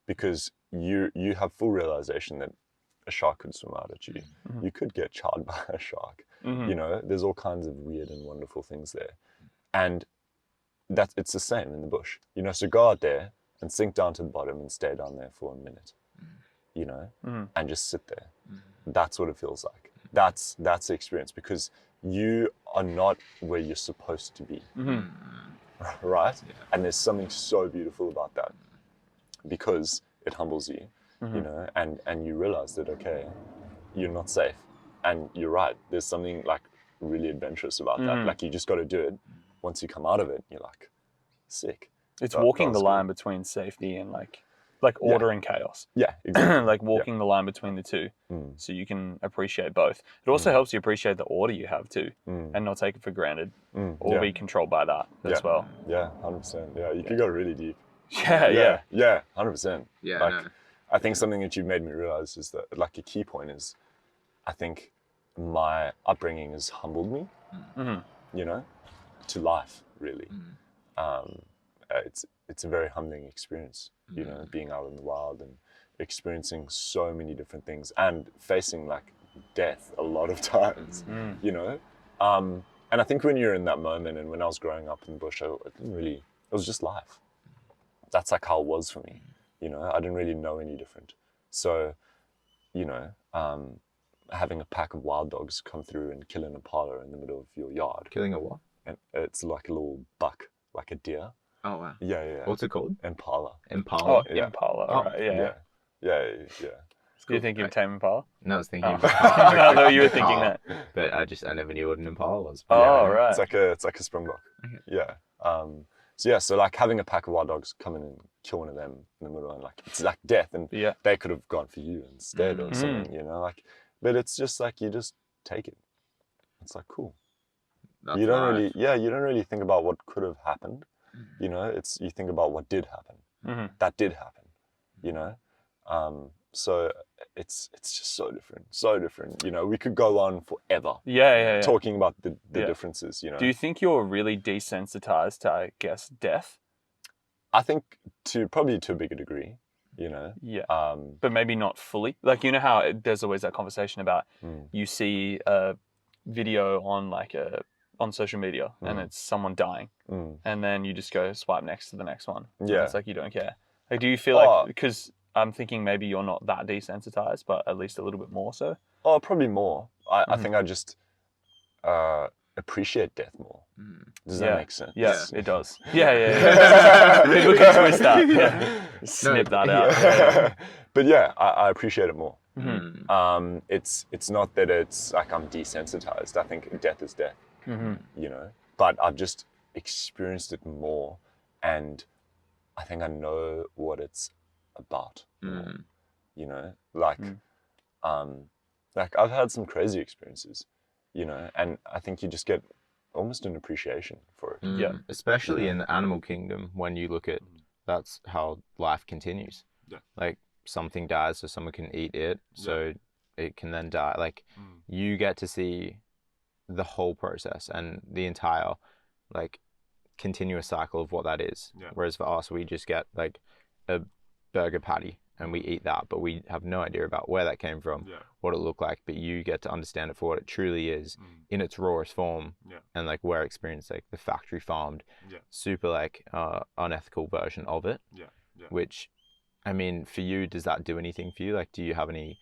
because you have full realization that a shark could swim out at you. You could get charred by a shark. There's all kinds of weird and wonderful things there. And it's the same in the bush. So go out there and sink down to the bottom and stay down there for a minute, and just sit there. That's what it feels like. That's the experience, because you are not where you're supposed to be, right? Yeah. And there's something so beautiful about that, because it humbles you, and you realize that, okay, you're not safe. And you're right, there's something like really adventurous about that. Like, you just got to do it. Once you come out of it, you're like, sick. It's walking the line between safety and like order and chaos. Yeah, exactly. Like walking the line between the two, so you can appreciate both. It also helps you appreciate the order you have too, and not take it for granted, or be controlled by that as well. Yeah, 100%. Yeah, you could go really deep. Yeah. 100%. Yeah, like, I think something that you've made me realize is that, like, a key point is, I think my upbringing has humbled me, to life, really. It's a very humbling experience, being out in the wild and experiencing so many different things and facing like death a lot of times, and I think when you're in that moment, and when I was growing up in the bush, it was just life. That's like how it was for me. I didn't really know any different. So, having a pack of wild dogs come through and kill an impala in the middle of your yard. Killing a what? And it's like a little buck, like a deer. Oh, wow. Yeah. What's it called? Impala. Impala. Oh, Impala. Right. Yeah. Yeah. Do you think of Tame Impala? No, I was thinking. I thought you were thinking that. But I never knew what an Impala was. Oh, right. It's like a springbok. Yeah. So like having a pack of wild dogs come in and kill one of them in the middle, and like it's like death, and they could have gone for you instead or something, like. But it's just like you just take it. It's like cool. You don't really think about what could have happened. You think about what did happen. That did happen. So it's just so different. We could go on forever. Yeah. Talking about the differences. Do you think you're really desensitized to, I guess, death? I think probably to a bigger degree. Yeah. But maybe not fully. Like, how there's always that conversation about you see a video on social media and it's someone dying, and then you just go swipe next to the next one. Yeah. It's like you don't care. Like, do you feel like, because I'm thinking maybe you're not that desensitized, but at least a little bit more so? Oh, probably more. I think I just appreciate death more. Does that make sense? Yes, it does. Yeah. People can twist that. Yeah. Snip that out. Yeah. But yeah, I appreciate it more. It's not that it's like I'm desensitized. I think death is death. But I've just experienced it more, and I think I know what it's about. Like I've had some crazy experiences, and I think you just get almost an appreciation for it. Yeah, especially in the animal kingdom, when you look at that's how life continues. Yeah, like something dies so someone can eat it, so it can then die. Like you get to see the whole process and the entire continuous cycle of what that is. Whereas for us, we just get like a burger patty and we eat that, but we have no idea about where that came from, what it looked like. But you get to understand it for what it truly is in its rawest form, and like we're experiencing like the factory farmed, super unethical version of it. Which, I mean, for you, does that do anything for you? Like, do you have any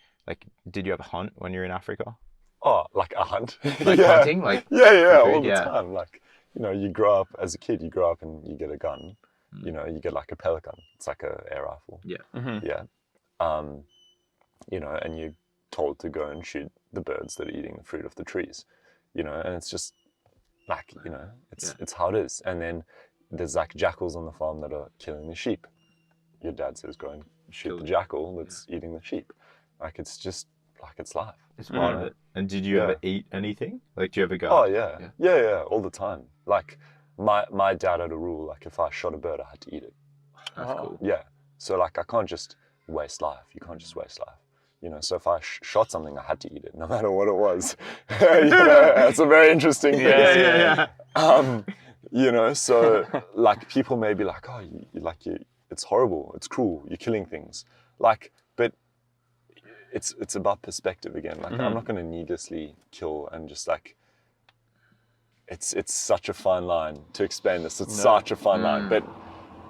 did you have a hunt when you were in Africa? Oh, like a hunt? Hunting? Like all the time. Like, you grow up as a kid, you grow up and you get a gun. You get like a pellet gun. It's like a air rifle. you know, and you're told to go and shoot the birds that are eating the fruit of the trees, you know, and it's just like, you know, it's how it is. And then there's like jackals on the farm that are killing the sheep. Your dad says go and shoot the jackal that's eating the sheep. Like, it's just like, it's life. It's part of it. And did you ever eat anything? Like, do you ever go? Oh yeah, all the time. Like my dad had a rule, like if I shot a bird, I had to eat it. That's cool. Yeah. So like I can't just waste life. You can't just waste life. You know, so if I shot something, I had to eat it, no matter what it was. You know, that's a very interesting thing. Yeah. You know, so like people may be like, oh, it's horrible, it's cruel, you're killing things. Like, but it's about perspective again. Like, I'm not going to needlessly kill and just like, it's such a fine line to explain this. It's such a fine line, but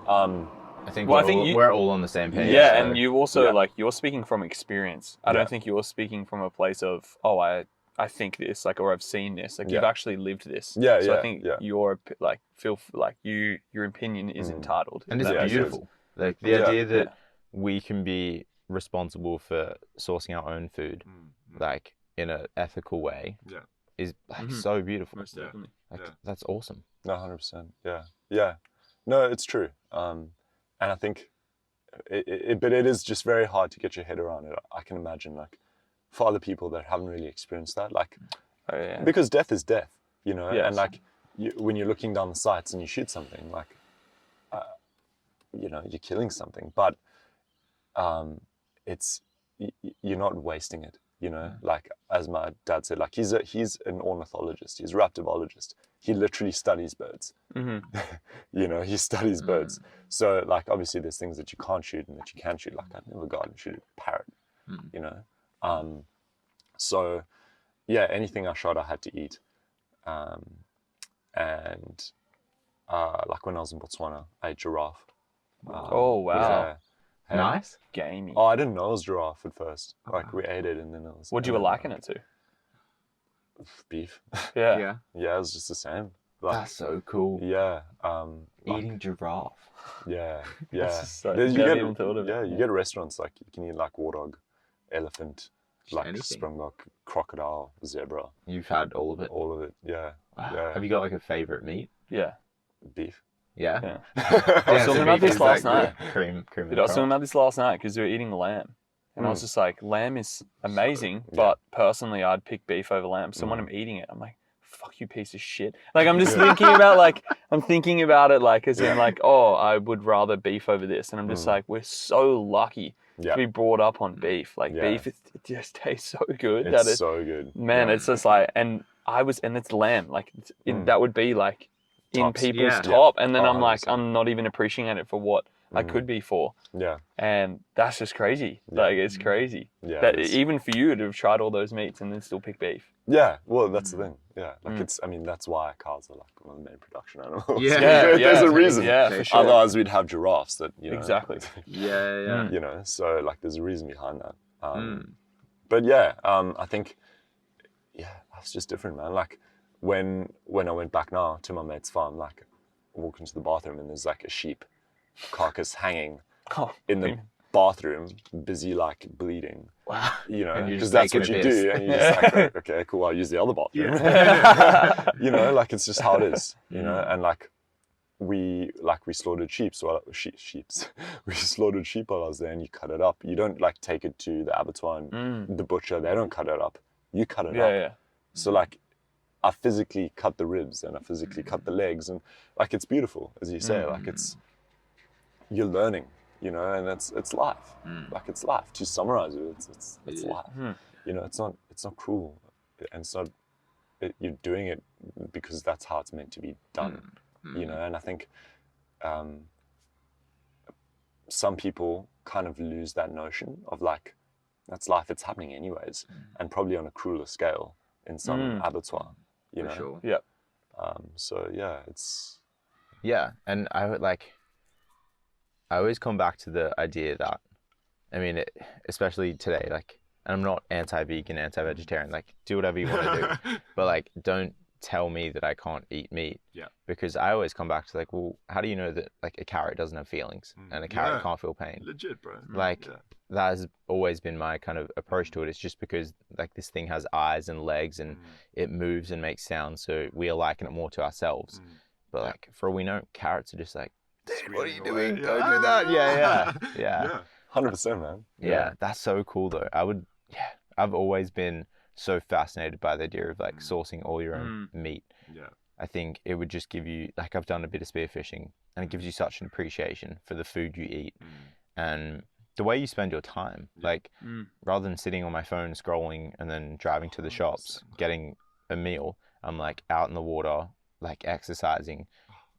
I think we're all on the same page. Yeah, so. and you also like, you're speaking from experience. I don't think you're speaking from a place of, oh, I think this, like, or I've seen this. Like, you've actually lived this. So I think you're like, feel like your opinion is entitled. And it's beautiful. Like the idea that we can be responsible for sourcing our own food, like in an ethical way, is like so beautiful. Most definitely. Like, that's awesome. No, 100%. Yeah. No, it's true. And I think, but it is just very hard to get your head around it. I can imagine, like, for other people that haven't really experienced that, like, because death is death, you know, and like, when you're looking down the sights and you shoot something, like, you know, you're killing something, but you're not wasting it, you know. Like, as my dad said, like, he's an ornithologist, he's a raptorologist. He literally studies birds. You know, he studies birds. So, like, obviously there's things that you can't shoot and that you can shoot. Like, I'd never go out and shoot a parrot, you know. So, yeah, anything I shot, I had to eat. And like when I was in Botswana, I ate giraffe. Oh, wow. Yeah. Nice. Gamey. Oh, I didn't know it was giraffe at first. Like, we ate it and then it was... What you were liking it to? Beef. Yeah. Yeah, it was just the same. Like, That's so cool. yeah. Eating giraffe. Yeah. Never even thought of it. Yeah, you get restaurants, like, you can eat, like, warthog, elephant, like, anything. springbok, crocodile, zebra. You've had all of it. All of it, yeah. Wow. Yeah. Have you got like a favorite meat? Yeah. Beef. Yeah. I was talking about this last night. Cream. Dude, I was talking about this last night because we were eating lamb. And I was just like, lamb is amazing, but personally, I'd pick beef over lamb. So when I'm eating it, I'm like, fuck you, piece of shit. Like, I'm just thinking about, like, I'm thinking about it, like, as in, like, oh, I would rather beef over this. And I'm just like, we're so lucky to be brought up on beef. Like, beef, it just tastes so good. It's so good. Man, it's just like, and it's lamb. Like, that would be, like, in people's top. And then I'm like, I'm not even appreciating it for what I could be for. Yeah. And that's just crazy. Like, it's crazy. Yeah. That even for you to have tried all those meats and then still pick beef. Yeah, well, that's the thing. Yeah, like it's. I mean, that's why cows are like one of the main production animals. Yeah. There's a reason. Yeah, for sure. Otherwise, we'd have giraffes. That you know. Exactly. Yeah. You know, so like, there's a reason behind that. But yeah, I think, that's just different, man. Like, when I went back now to my mate's farm, like, I walk into the bathroom and there's like a sheep carcass hanging in the bathroom, busy like bleeding. Wow. You know, And you're because just that's what you taking a do, and you're just like, okay, cool, I'll use the other bathroom. You know, like, it's just how it is. You know, and like we slaughtered sheep, so we slaughtered sheep while I was there, and you cut it up. You don't like take it to the abattoir and the butcher. They don't cut it up. You cut it up. Yeah. So like, I physically cut the ribs and I physically cut the legs, and like, it's beautiful, as you say. Like, you're learning. You know, and it's life. Like, it's life. To summarize it, it's life. You know, it's not cruel, and it's not. You're doing it because that's how it's meant to be done. You know, and I think some people kind of lose that notion of like, that's life. It's happening anyways, and probably on a crueler scale in some abattoir. You know. For sure. Yeah. So yeah, it's. Yeah, and I would like. I always come back to the idea that, I mean, especially today, like, and I'm not anti-vegan, anti-vegetarian, like, do whatever you want to do, but like, don't tell me that I can't eat meat. Yeah. Because I always come back to like, well, how do you know that like a carrot doesn't have feelings and a carrot can't feel pain? Legit, bro. Like that has always been my kind of approach to it. It's just because like this thing has eyes and legs and it moves and makes sounds, so we are likening it more to ourselves. But like for all we know, carrots are just like, what are you doing? Don't do that. Yeah. 100%, man. Yeah, that's so cool though. I've always been so fascinated by the idea of like sourcing all your own meat. Yeah. I think it would just give you, like I've done a bit of spearfishing, and it gives you such an appreciation for the food you eat and the way you spend your time. Like rather than sitting on my phone scrolling and then driving to the shops, getting a meal, I'm like out in the water, like exercising,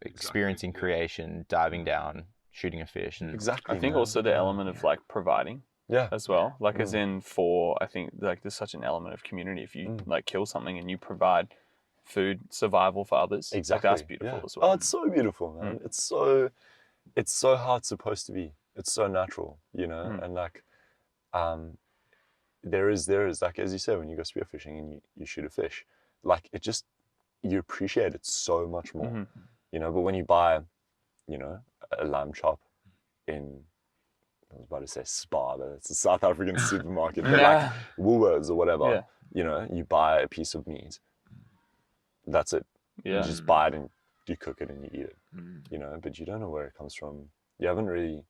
experiencing creation, diving down, shooting a fish. And Exactly. I think also the element of like providing as well. Like as in I think like there's such an element of community. If you like kill something and you provide food, survival for others. Exactly. Like that's beautiful as well. Oh, it's so beautiful, man. It's so how it's supposed to be. It's so natural, you know? And like, there is like, as you said, when you go spearfishing and you shoot a fish, like it just, you appreciate it so much more, you know? But when you buy, you know, a lamb chop in, I was about to say Spar, but it's a South African supermarket, but like Woolworths or whatever, you know, you buy a piece of meat, that's it. You just buy it and you cook it and you eat it, you know, but you don't know where it comes from. You haven't really,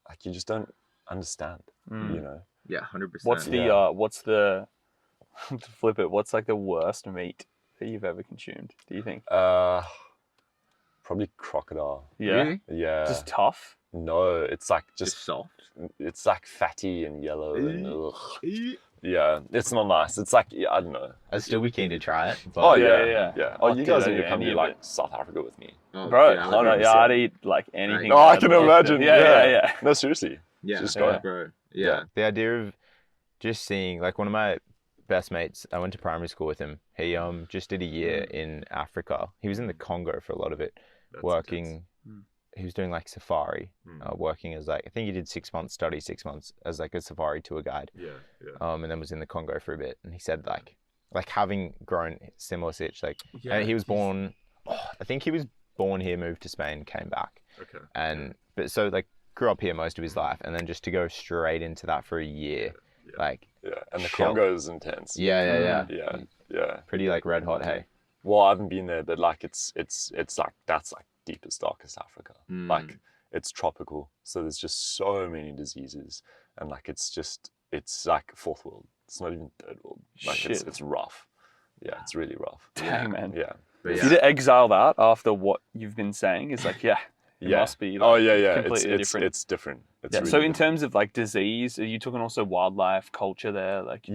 like, you just don't understand, you know? Yeah, 100%. What's the, to flip it, what's like the worst meat that you've ever consumed, do you think? Probably crocodile. Yeah? Really? Yeah. Just tough? No, it's like just soft. It's like fatty and yellow and yeah, it's not nice. It's like, I don't know. I'd still be keen to try it. But Oh yeah. Oh, you guys dude, need to come any to of like it. South Africa with me. Oh, Bro, yeah, I'd eat like anything. No, I can imagine. Yeah. No, seriously. Yeah, Just go. bro. Yeah. the idea of just seeing, like one of my best mates, I went to primary school with him. He just did a year in Africa. He was in the Congo for a lot of it, working. He was doing like safari, working as like, I think he did 6 months study, 6 months as like a safari tour guide. And then was in the Congo for a bit. And he said like having grown similar sitch, like he was born, I think he was born here, moved to Spain, came back. Okay. But so like grew up here most of his life, and then just to go straight into that for a year, like and the Congo is intense. Yeah. Pretty like red hot, hey. Well, I haven't been there, but like it's like that's like deepest, darkest Africa. Like it's tropical, so there's just so many diseases, and like it's like fourth world. It's not even third world. Like it's rough. Yeah, it's really rough. Dang, man. Yeah. For you to exile that after what you've been saying is like, it must be like, completely different. It's different. It's really so in different. terms of like disease, are you talking also wildlife, culture there? Like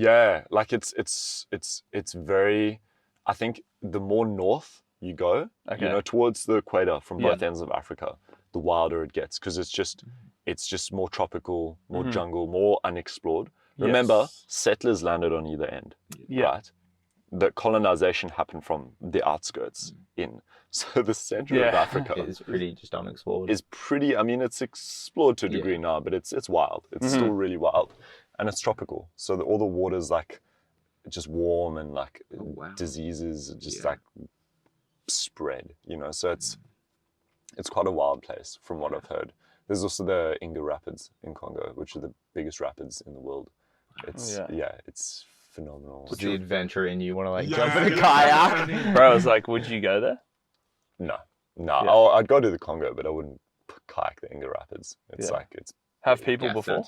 like it's very, I think the more north you go, you know, towards the equator from both ends of Africa, the wilder it gets, because it's just more tropical, more jungle, more unexplored. Remember, settlers landed on either end, right? The colonization happened from the outskirts in. So the center of Africa is pretty just unexplored. I mean, it's explored to a degree now, but it's wild. It's still really wild, and it's tropical. So all the water's like just warm, and like diseases just like spread, you know. So it's quite a wild place from what I've heard. There's also the Inga Rapids in Congo, which are the biggest rapids in the world. It's it's phenomenal. What's the adventure in you? Want to like jump in a kayak? Bro, I was like, would you go there? No. I'd go to the Congo, but I wouldn't kayak the Inga Rapids. It's like have people before?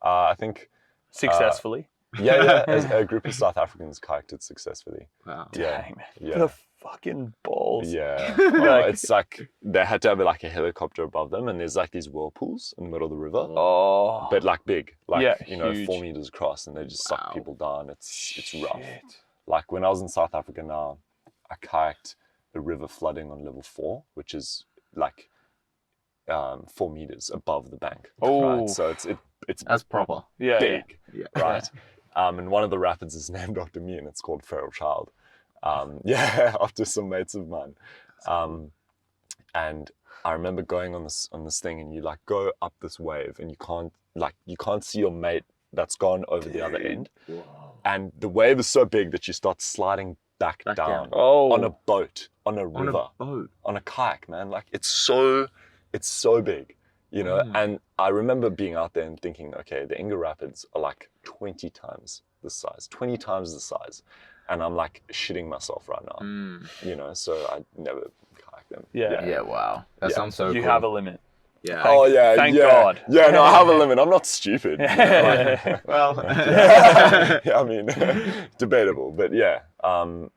I think Successfully? A group of South Africans kayaked it successfully. Wow. Dang, man. The fucking balls. Yeah. It's like they had to have like a helicopter above them, and there's like these whirlpools in the middle of the river. Oh. But like big, like you know, huge. 4 meters across, and they just suck people down. It's rough. Like when I was in South Africa now, I kayaked the river flooding on level 4, which is like 4 meters above the bank. Oh. Right? So it's That's proper. big, right? And one of the rapids is named after me, and it's called Feral Child. After some mates of mine. And I remember going on this thing, and you like go up this wave, and you can't see your mate that's gone over the other end. And the wave is so big that you start sliding back down. Oh. On a boat, on a On river, a boat. on a kayak, man. Like it's so big, you know. And I remember being out there and thinking, okay, the Inga Rapids are like 20 times the size, and I'm like shitting myself right now, you know. So I never kayak them. Yeah, wow. That sounds so cool. You have a limit. Yeah. Oh yeah, Thank yeah. God. Yeah, no, I have a limit. I'm not stupid. You know, like, Well. yeah, I mean, debatable, but yeah, look,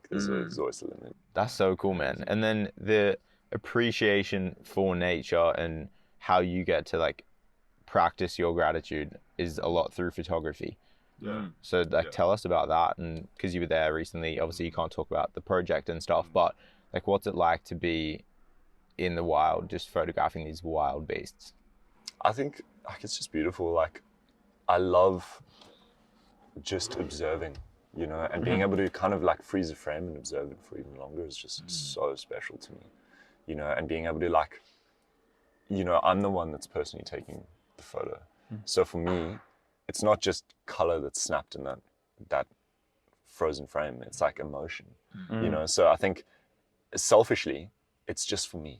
there's always a limit. That's so cool, man. And then the appreciation for nature and how you get to like practice your gratitude is a lot through photography. Yeah. So like tell us about that, and because you were there recently, obviously you can't talk about the project and stuff, but like what's it like to be in the wild, just photographing these wild beasts? I think like it's just beautiful. Like I love just observing, you know, and being able to kind of like freeze a frame and observe it for even longer is just so special to me, you know, and being able to like, you know, I'm the one that's personally taking the photo. So for me, it's not just color that's snapped in that frozen frame. It's like emotion, you know. So I think selfishly, it's just for me,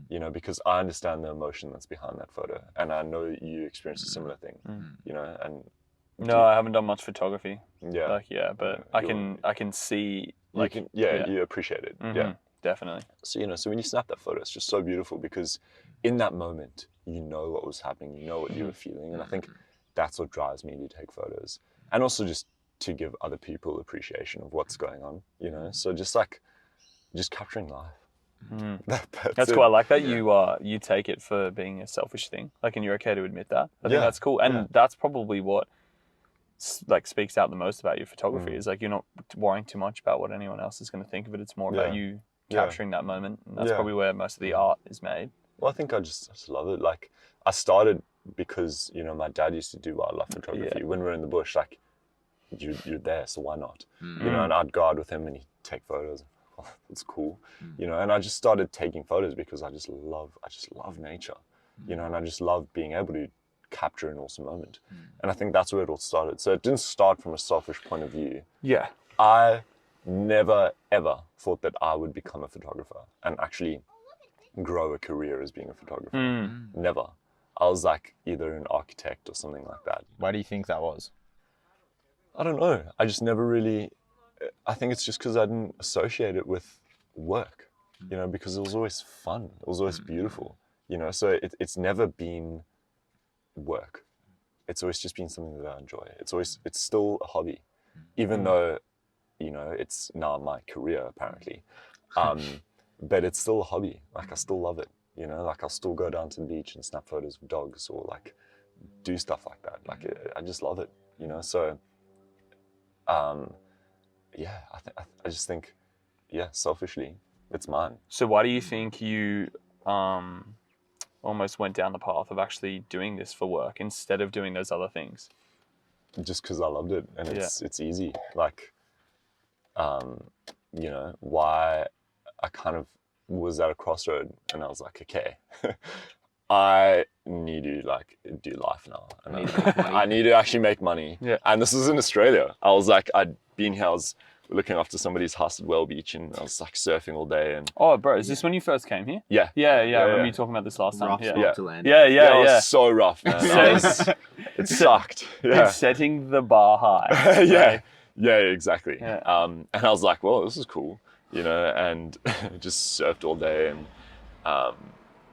you know, because I understand the emotion that's behind that photo, and I know you experienced a similar thing, you know. And No, I haven't done much photography. yeah, But I can see like you appreciate it. Yeah, definitely. So you know, so when you snap that photo, it's just so beautiful because in that moment, you know what was happening, you know what you were feeling, and I think that's what drives me to take photos, and also just to give other people appreciation of what's going on, you know. So just capturing life. That's it. cool. I like that you take it for being a selfish thing, like, and you're okay to admit that. I think that's cool, and that's probably what like speaks out the most about your photography is like you're not worrying too much about what anyone else is going to think of it. It's more about you capturing that moment, and that's probably where most of the art is made. Well, I think I just love it. Like I started because, you know, my dad used to do wildlife photography. When we were in the bush, like you're there, so why not? You know, and I'd go out with him and he'd take photos. Oh, that's cool, you know. And I just started taking photos because I just love nature, you know, and I just love being able to capture an awesome moment. And I think that's where it all started. So it didn't start from a selfish point of view. Yeah. I never ever thought that I would become a photographer and actually grow a career as being a photographer. Never. I was like either an architect or something like that. Why do you think that was? I don't know. I just never really, I think it's just because I didn't associate it with work, you know, because it was always fun. It was always beautiful, you know, so it's never been work. It's always just been something that I enjoy. It's still a hobby, even though, you know, it's now my career apparently. But it's still a hobby. Like I still love it, you know, like I'll still go down to the beach and snap photos of dogs or like do stuff like that. Like I just love it, you know. So, yeah, I just think, yeah, selfishly, it's mine. So why do you think you almost went down the path of actually doing this for work instead of doing those other things? Just because I loved it, and it's easy. Like, you know, why I kind of was at a crossroad, and I was like, okay, I need to like do life now, and I need to actually make money. Yeah. And this was in Australia. I was like, I'd been here. I was looking after somebody's house at Well Beach, and I was like surfing all day. And oh, bro, is this when you first came here? Yeah. I remember you talking about this last time. Rough spot to land. It was so rough, man. It sucked. Yeah. It's setting the bar high. Yeah, exactly. Yeah. And I was like, well, this is cool, you know, and just surfed all day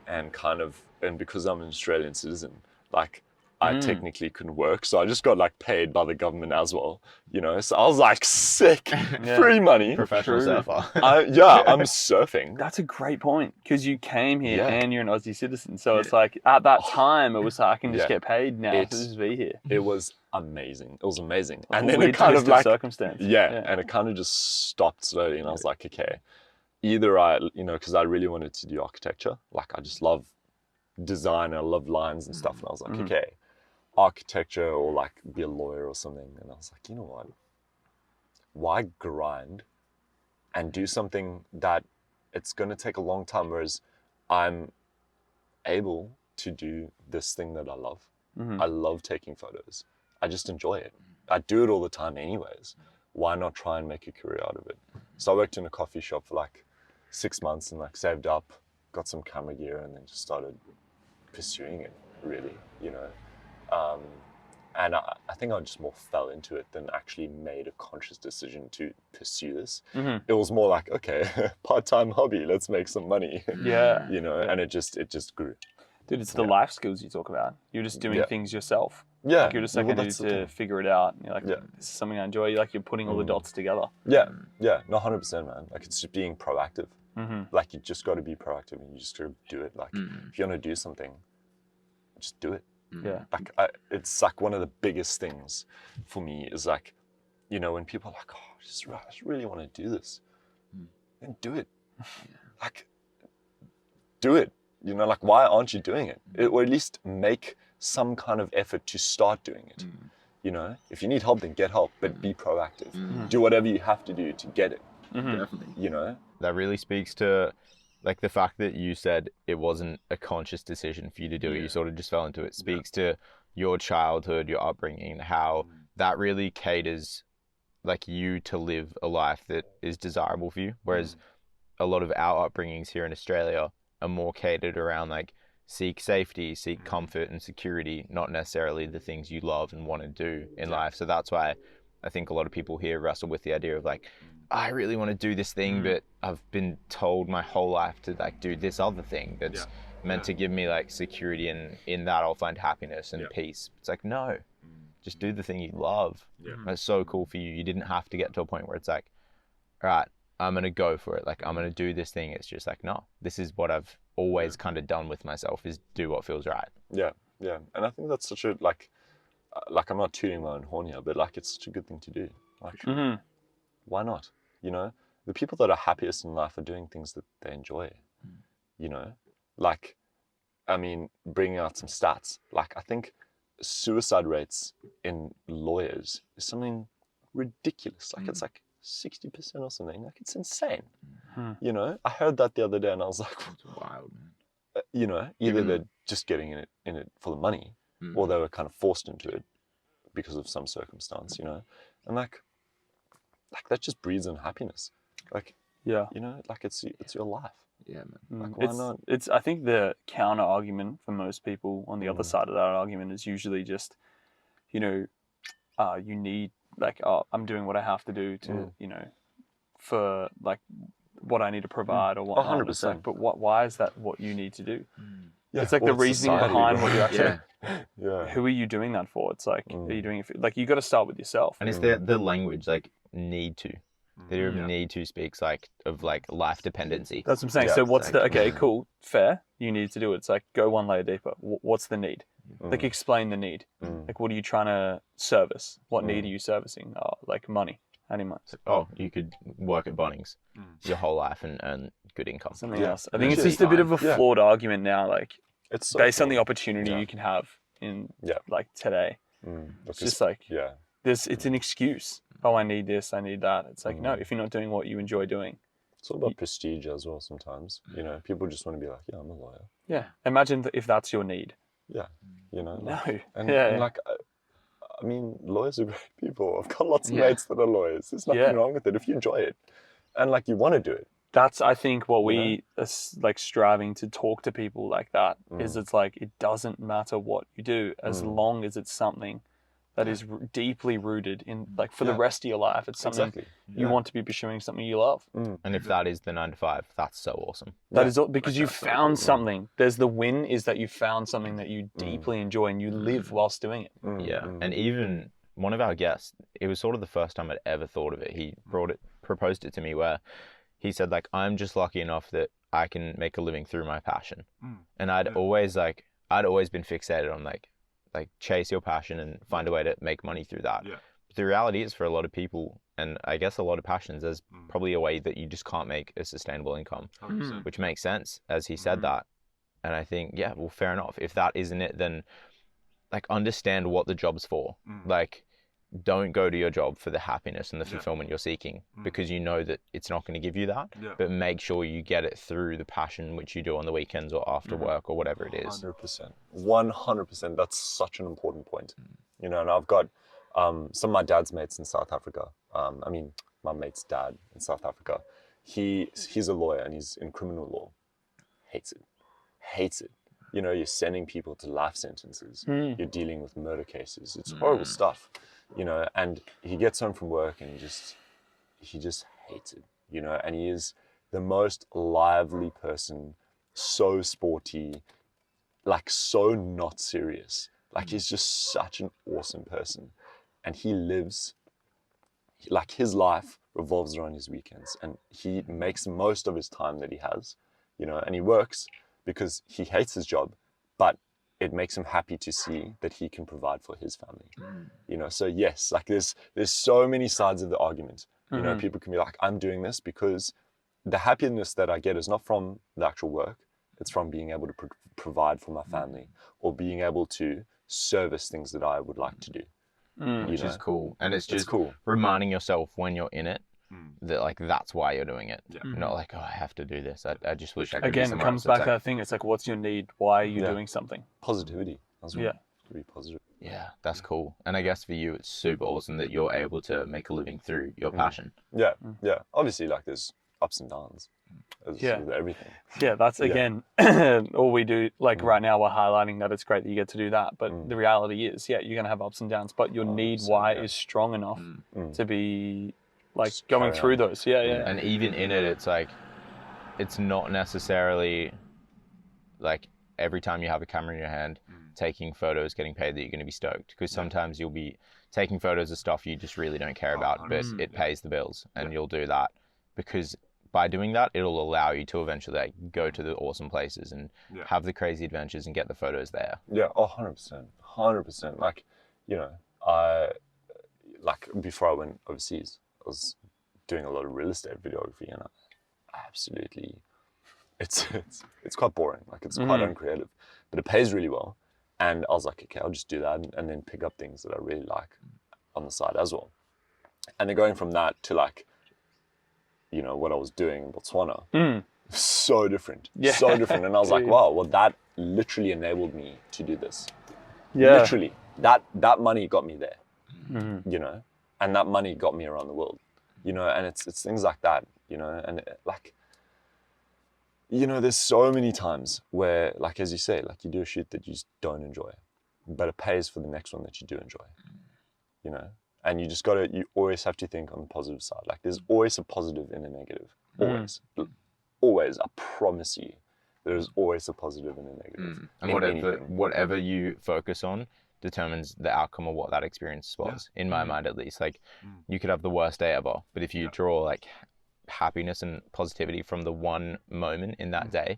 and because I'm an Australian citizen, like I technically couldn't work. So I just got like paid by the government as well, you know? So I was like sick, free money. Professional surfer. I'm surfing. That's a great point because you came here and you're an Aussie citizen. So it's like at that time it was like I can just get paid now to just be here. It was amazing. It was amazing. Like and then it kind of like circumstance. And it kind of just stopped slowly, and I was like, okay, either I, you know, because I really wanted to do architecture. Like I just love design, I love lines and stuff, and I was like, okay, architecture or like be a lawyer or something. And I was like, you know what, why grind and do something that it's going to take a long time, whereas I'm able to do this thing that I love. I love taking photos. I just enjoy it. I do it all the time anyways. why not try and make a career out of it? So I worked in a coffee shop for like 6 months and like saved up, got some camera gear, and then just started pursuing it, really, you know. And I think I just more fell into it than actually made a conscious decision to pursue this. It was more like, okay, part-time hobby, let's make some money. Yeah. You know, and it just grew. Dude, it's the life skills you talk about. You're just doing things yourself. Yeah. Like you're just like, I need to figure it out. And you're like, this is something I enjoy. Like you're putting all the dots together. Yeah, no, 100%, man. Like it's just being proactive. Like you just got to be proactive and you just got to do it. Like if you want to do something, just do it. Yeah. Like it's like one of the biggest things for me is like, you know, when people are like, oh, I just really want to do this, then do it. Like, do it. You know, like, why aren't you doing it? Or at least make some kind of effort to start doing it. You know, if you need help, then get help, but be proactive. Do whatever you have to do to get it. Definitely. You know? That really speaks to like the fact that you said it wasn't a conscious decision for you to do it. You sort of just fell into it. Speaks to your childhood, your upbringing, how that really caters like you to live a life that is desirable for you. Whereas a lot of our upbringings here in Australia are more catered around like seek safety, seek comfort and security, not necessarily the things you love and want to do in life. So that's why I think a lot of people here wrestle with the idea of like, I really want to do this thing, but I've been told my whole life to like do this other thing that's meant to give me like security, and in that I'll find happiness and peace. It's like, no, just do the thing you love. That's so cool for you. You didn't have to get to a point where it's like, all right, I'm going to go for it. Like, I'm going to do this thing. It's just like, no, this is what I've always kind of done with myself, is do what feels right. Yeah. And I think that's such a, like I'm not tooting my own horn here, but like, it's such a good thing to do. Like, why not? You know, the people that are happiest in life are doing things that they enjoy, you know, like, I mean, bringing out some stats, like I think suicide rates in lawyers is something ridiculous. Like it's like 60% or something. Like it's insane. You know, I heard that the other day and I was like, It's wild, man. you know, either they're just getting in it for the money, or they were kind of forced into it because of some circumstance, you know, and like that just breeds unhappiness. Like, you know, like it's your life. Yeah, man. Like, why not? It's I think the counter argument for most people on the other side of that argument is usually just, you know, you need like, oh, I'm doing what I have to do to, you know, for like what I need to provide or what. 100%. Like, but why is that what you need to do? Yeah, It's like the reasoning society, behind bro. what you actually. Yeah. Who are you doing that for? It's like, are you doing it for, like, you got to start with yourself. And it's the language, like need to. The idea of need to speaks like of like life dependency. That's what I'm saying. Yeah, So what's like, okay, cool, fair. You need to do it. It's like, go one layer deeper. What's the need? Like, explain the need. Like, what are you trying to service? What need are you servicing? Oh, like money. Any money. Oh, you could work at Bunnings your whole life and earn good income. Something else. I think it's just a bit of a flawed argument now, like, It's so based on cool. the opportunity you can have in like today. It's just like, it's an excuse. Oh, I need this, I need that. It's like, no, if you're not doing what you enjoy doing. It's all about prestige as well sometimes. You know, people just want to be like, yeah, I'm a lawyer. Yeah. Imagine if that's your need. Yeah. You know? No. Like, and Yeah. like, I mean, lawyers are great people. I've got lots of mates that are lawyers. There's nothing wrong with it if you enjoy it. And like, you want to do it. That's, I think, what we are like striving to talk to people like that is it's like, it doesn't matter what you do as long as it's something that is deeply rooted in, like, for the rest of your life. It's something you want to be pursuing, something you love. And if that is the 9 to 5, that's so awesome. That is all, because you found something. There's the win is that you found something that you deeply enjoy and you live whilst doing it. Yeah. And even one of our guests, it was sort of the first time I'd ever thought of it. He proposed it to me where he said, like, I'm just lucky enough that I can make a living through my passion. And I'd always been fixated on like chase your passion and find a way to make money through that. But the reality is, for a lot of people, and I guess a lot of passions, there's probably a way that you just can't make a sustainable income, which makes sense as he said that. And I think, yeah, well, fair enough. If that isn't it, then like understand what the job's for. Like, don't go to your job for the happiness and the fulfillment you're seeking, because you know that it's not going to give you that. But make sure you get it through the passion which you do on the weekends or after work or whatever it is. 100%. 100%. That's such an important point. You know, and I've got Some of my dad's mates in South Africa, I mean, my mate's dad in South Africa, he's a lawyer and he's in criminal law. Hates it. You know, you're sending people to life sentences. You're dealing with murder cases. It's horrible stuff, you know, and he gets home from work and he just hates it, you know, and he is the most lively person, so sporty, like so not serious. Like he's just such an awesome person. And he lives, like his life revolves around his weekends, and he makes the most of his time that he has, you know, and he works because he hates his job, but it makes him happy to see that he can provide for his family, you know. So yes, like there's so many sides of the argument, you know. People can be like, I'm doing this because the happiness that I get is not from the actual work, it's from being able to provide for my family, or being able to service things that I would like to do. Which is cool. And it's just cool. reminding yourself when you're in it that like that's why you're doing it. Yeah. Not like, oh, I have to do this. I just wish I could. Again, it comes back to that thing. It's like, what's your need? Why are you doing something? Positivity. That's what to be positive. Yeah, that's cool. And I guess for you, it's super awesome that you're able to make a living through your passion. Yeah, yeah. Obviously, like there's ups and downs. With everything. Yeah, that's again, all we do. Like right now, we're highlighting that it's great that you get to do that. But the reality is, you're going to have ups and downs. But your need why is strong enough to be like just going through those. Yeah. And even in it, it's like, it's not necessarily like every time you have a camera in your hand, taking photos, getting paid, that you're going to be stoked. Because sometimes you'll be taking photos of stuff you just really don't care about, but it pays the bills, and you'll do that because by doing that, it'll allow you to eventually like go to the awesome places and have the crazy adventures and get the photos there. Yeah, 100%. Like, you know, I before I went overseas, I was doing a lot of real estate videography, and I absolutely, it's quite boring. Like it's quite uncreative, but it pays really well. And I was like, okay, I'll just do that and then pick up things that I really like on the side as well. And then going from that to like, you know, what I was doing in Botswana, so different. And I was like, wow, well, that literally enabled me to do this. Literally, that money got me there, you know, and that money got me around the world, you know, and it's things like that, you know, and like, you know, there's so many times where, like, as you say, like you do a shoot that you just don't enjoy, but it pays for the next one that you do enjoy, you know. And you always have to think on the positive side. Like there's always a positive in a negative. Always. I promise you, there's always a positive in a negative. And whatever you focus on determines the outcome of what that experience was, in my mind at least. Like you could have the worst day ever, but if you draw like happiness and positivity from the one moment in that day,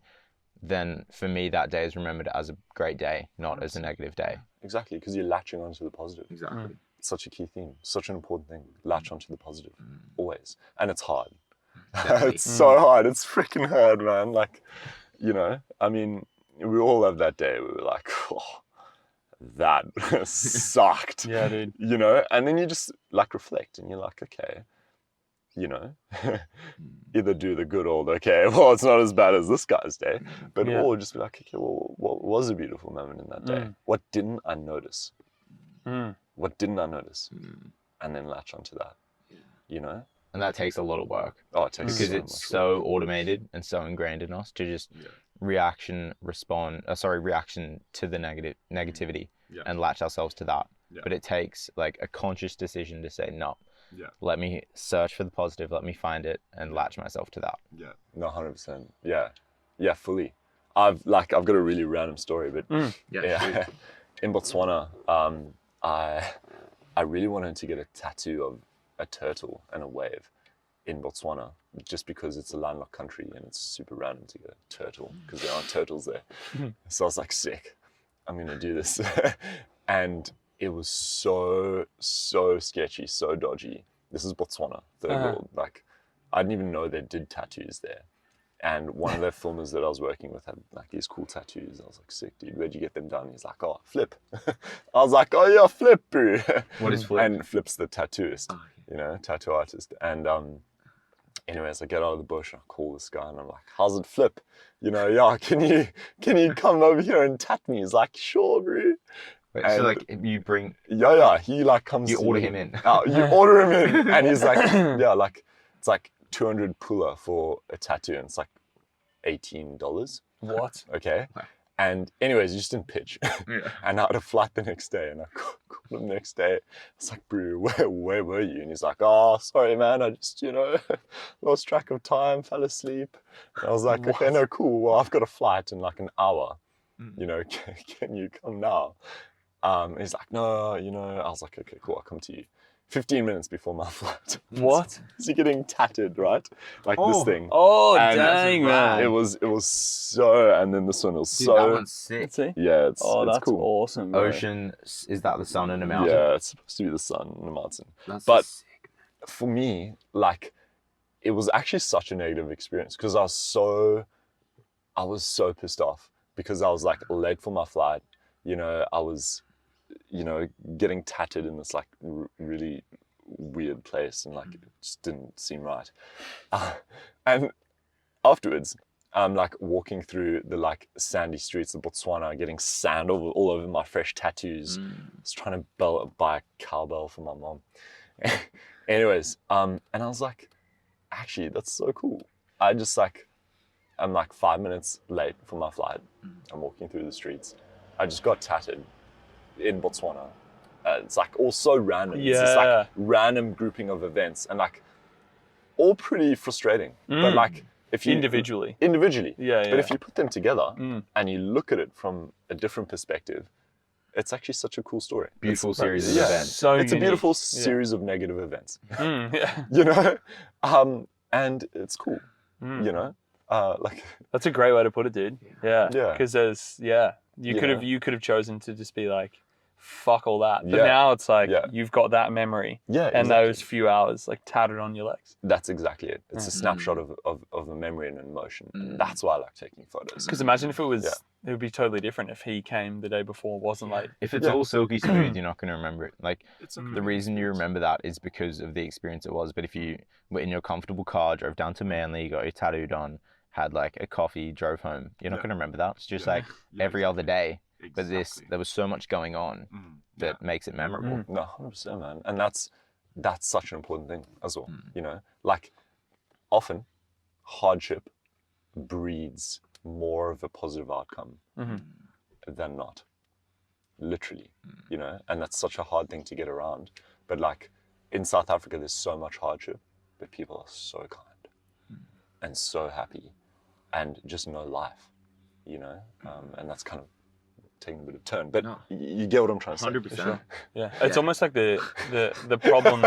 then for me that day is remembered as a great day, not as a negative day. Exactly, because you're latching onto the positive. Exactly. Such a key theme, such an important thing. Latch onto the positive, always. And it's hard. It's so hard. It's freaking hard, man. Like, you know, I mean, we all have that day where we're like, oh, that sucked. Yeah, dude. You know, and then you just like reflect and you're like, okay, you know, either do the good old, okay, well, it's not as bad as this guy's day, but or just be like, okay, well, what was a beautiful moment in that day? What didn't I notice? What didn't I notice? And then latch onto that, you know? And that takes a lot of work. Oh, it takes because it's so automated and so ingrained in us to just reaction to the negativity and latch ourselves to that. But it takes like a conscious decision to say, no, let me search for the positive, let me find it and latch myself to that. Yeah, no, 100%. Yeah, fully. I've got a really random story, but in Botswana, I really wanted to get a tattoo of a turtle and a wave in Botswana, just because it's a landlocked country and it's super random to get a turtle because there aren't turtles there. So I was like, sick, I'm gonna do this. And it was so sketchy, so dodgy. This is Botswana, third world. Like, I didn't even know they did tattoos there. And one of the filmers that I was working with had like these cool tattoos. I was like, sick, dude, where'd you get them done? He's like, oh, Flip. I was like, oh yeah, Flip, bro. What is Flip? And Flip's the tattooist, you know, tattoo artist. And anyways, I get out of the bush and I call this guy and I'm like, how's it, Flip? You know, yeah, can you come over here and tat me? He's like, sure, bro. Wait, And so like if you bring, yeah, he like comes. you to order me. him in. You order him in, and he's like, yeah, like it's like 200 pula for a tattoo, and it's like $18. What? Okay. Wow. And anyways, he just didn't pitch. Yeah. And I had a flight the next day, and I called him the next day. I was like, bro, where were you? And he's like, oh, sorry, man. I just, lost track of time, fell asleep. And I was like, okay, no, cool. Well, I've got a flight in like an hour. Can you come now? He's like, no, I was like, okay, cool, I'll come to you. 15 minutes before my flight. What? So getting tatted, right? Like this thing. Oh, And dang, man. It was so, and then this one was Dude, so. that one's sick. Let's see. Yeah, it's That's cool. awesome, bro. Ocean, is that the sun and a mountain? Yeah, it's supposed to be the sun and the mountain. That's But- sick. For me, like, it was actually such a negative experience because I was so pissed off because I was like late for my flight. I was, getting tatted in this like really weird place, and like it just didn't seem right. And afterwards, I'm like walking through the like sandy streets of Botswana, getting sand all over my fresh tattoos. I was trying to buy a cowbell for my mom. Anyways, and I was like, actually, that's so cool. I'm like 5 minutes late for my flight. I'm walking through the streets. I just got tatted in Botswana. It's like all so random. It's this like random grouping of events, and like all pretty frustrating. But like if you Individually. Yeah. Yeah. But if you put them together and you look at it from a different perspective, it's actually such a cool story. Beautiful series of yeah. events. So It's a unique. beautiful series of negative events. Yeah. And it's cool. Like That's a great way to put it, dude. Yeah. Yeah. Because you could have chosen to just be like, fuck all that. But Yeah. now it's like Yeah. you've got that memory yeah, and exactly. those few hours like tatted on your legs. That's exactly it. It's a snapshot of a memory and an emotion. And that's why I like taking photos. Because imagine if it was, Yeah. it would be totally different if he came the day before, wasn't late. If it's Yeah. all silky smooth, you're not going to remember it. Like, It's a the reason you remember that is because of the experience it was. But if you were in your comfortable car, drove down to Manly, got your tattooed on, had like a coffee, drove home, you're not going to remember that. It's just like every other day. But there was so much going on that makes it memorable. No, 100%, man. And that's such an important thing as well. Like often hardship breeds more of a positive outcome than not. Literally, and that's such a hard thing to get around. But like in South Africa, there's so much hardship, but people are so kind and so happy and just know life, and that's kind of taking a bit of turn, but you get what I'm trying to say. 100%. Yeah. It's almost like the problem.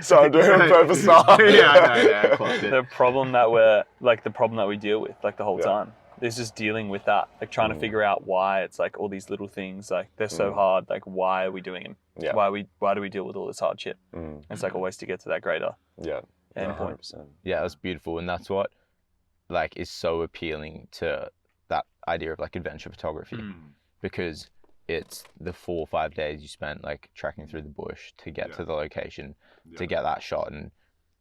So I'm doing it on purpose now. I clocked it. The problem that we deal with like the whole time is just dealing with that, like trying to figure out why it's like all these little things, like they're so hard, like why are we doing them? Yeah. Why do we deal with all this hardship? It's like always to get to that greater Yeah, end point. 100%. Yeah, that's beautiful. And that's what like is so appealing to that idea of like adventure photography, because it's the 4 or 5 days you spent like trekking through the bush to get to the location, to get that shot, and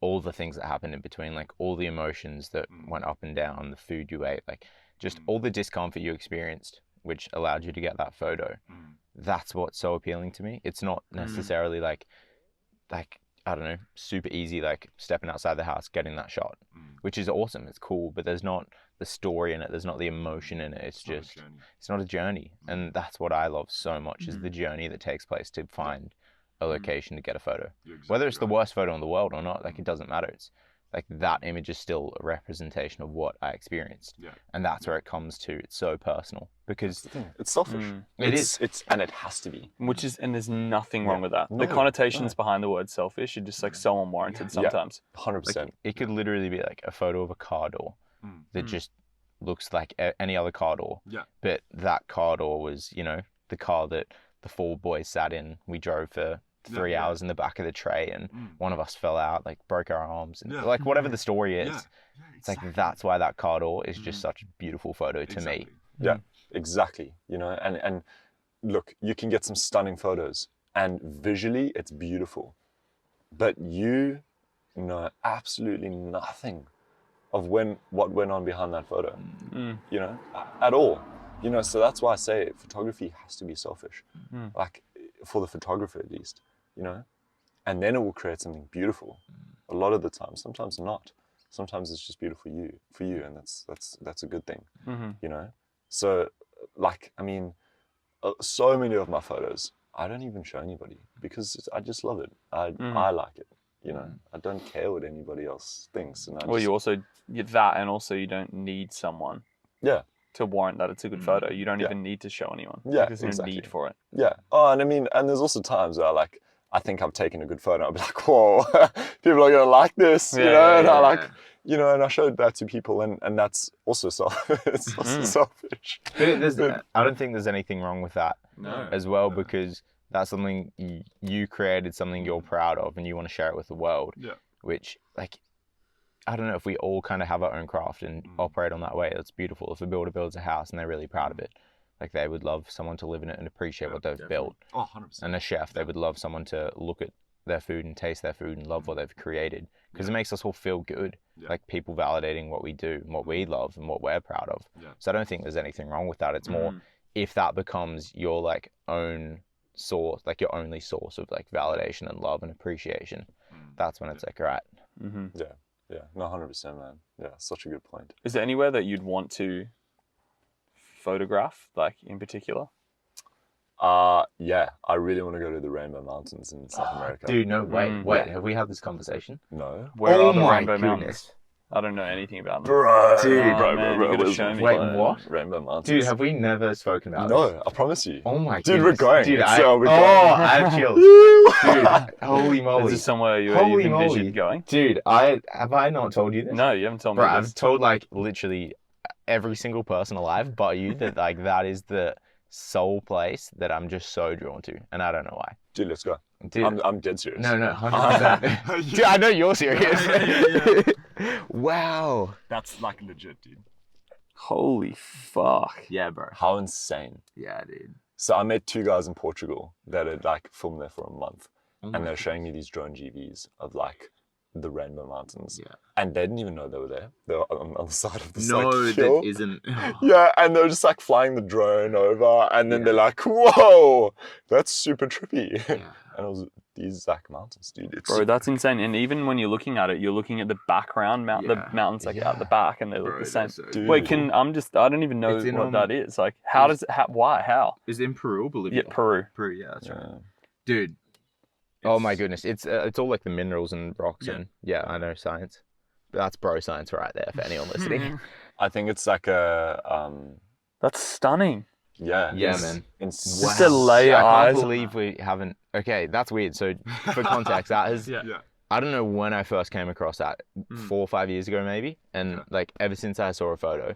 all the things that happened in between, like all the emotions that went up and down, the food you ate, like just all the discomfort you experienced, which allowed you to get that photo. That's what's so appealing to me. It's not necessarily like I don't know, super easy, like stepping outside the house, getting that shot, which is awesome. It's cool, but there's not the story in it. There's not the emotion in it. It's just, it's not a journey. And that's what I love so much is the journey that takes place to find a location to get a photo. Whether it's the worst photo in the world or not, like it doesn't matter. It's like that image is still a representation of what I experienced. And that's where it comes to. It's so personal because It's selfish. It is. And it has to be. And there's nothing wrong with that. No, The connotations behind the word selfish are just like so unwarranted sometimes. 100%. like, it could literally be like a photo of a car door that just looks like any other car door. But that car door was, the car that the 4 boys sat in. We drove for 3 hours in the back of the tray, and one of us fell out, like broke our arms, and like whatever the story is, it's like that's why that car door is just such a beautiful photo to me. Yeah, exactly. And look, you can get some stunning photos, and visually it's beautiful, but you know absolutely nothing of what went on behind that photo, at all. You know, so that's why I say photography has to be selfish. Mm. Like, for the photographer at least, you know? And then it will create something beautiful. A lot of the time, sometimes not. Sometimes it's just beautiful for you, and that's a good thing, you know? So, like, I mean, so many of my photos, I don't even show anybody because I just love it. I like it, you know? I don't care what anybody else thinks. And Well, you also get that, and also you don't need someone to warrant that it's a good photo. You don't even need to show anyone. Yeah, There's no need for it. Yeah. Oh, and I mean, and there's also times where I think I've taken a good photo. I'll be like, whoa, people are gonna like this, you know. And I you know, and I showed that to people, and that's also it's also selfish. But I don't think there's anything wrong with that as well, because that's something you created, something you're proud of, and you want to share it with the world. Yeah. Which, like, I don't know, if we all kind of have our own craft and operate on that way, that's beautiful. If a builder builds a house and they're really proud of it, like, they would love someone to live in it and appreciate what they've built. Oh, 100%. And a chef, they would love someone to look at their food and taste their food and love what they've created, because it makes us all feel good. Like, people validating what we do and what we love and what we're proud of. So I don't think there's anything wrong with that. It's more if that becomes your like own source, like your only source of like validation and love and appreciation, that's when it's like, all right. Yeah, no, 100%, man. Yeah, such a good point. Is there anywhere that you'd want to photograph, like, in particular? Yeah, I really want to go to the Rainbow Mountains in South America. Dude, no, wait, have we had this conversation? No. Where are the my Rainbow goodness. Mountains? I don't know anything about them. Bro, Dude, man, you gotta show me. Wait, what? Rainbow Mountains. Dude, have we never spoken about this? No, I promise you. Oh my Dude, goodness. we're going. Dude, We're going. I have chills. Dude, holy moly. Is this somewhere you've Holy envisioned moly. going? Dude, have I not told you this? No, you haven't told me Bro, this. I've told like literally every single person alive but you that like that is the sole place that I'm just so drawn to, and I don't know why. Dude, let's go. Dude, I'm dead serious. no, 100%. Dude, I know you're serious. Wow. That's like legit, dude. Holy fuck. Yeah, bro. How insane. Yeah, dude. So I met two guys in Portugal that had like filmed there for a month, and they're showing me these drone GVs of like the Rainbow Mountains. Yeah. And they didn't even know they were there. They were on the side of this No, like hill. that isn't. Yeah, and they're just like flying the drone over, and then they're like, "Whoa, that's super trippy." Yeah. And it was these like mountains, dude. It's Bro, that's insane. And even when you're looking at it, you're looking at the background, the mountains like out the back, and they look Bro, the same. that's so Dude. Wait, I don't even know It's in, what that is. Like, why, how? Is it in Peru or Bolivia? Yeah, Peru. Peru, yeah, that's right. Yeah. Dude. Oh my goodness, it's all like the minerals and rocks and I know science. That's bro science right there for anyone listening. I think it's like a That's stunning. yeah, Man. Just to lay I eyes. can't believe we haven't. Okay, that's weird. So for context, that has. I don't know when I first came across that, 4 or 5 years ago maybe, and like ever since I saw a photo,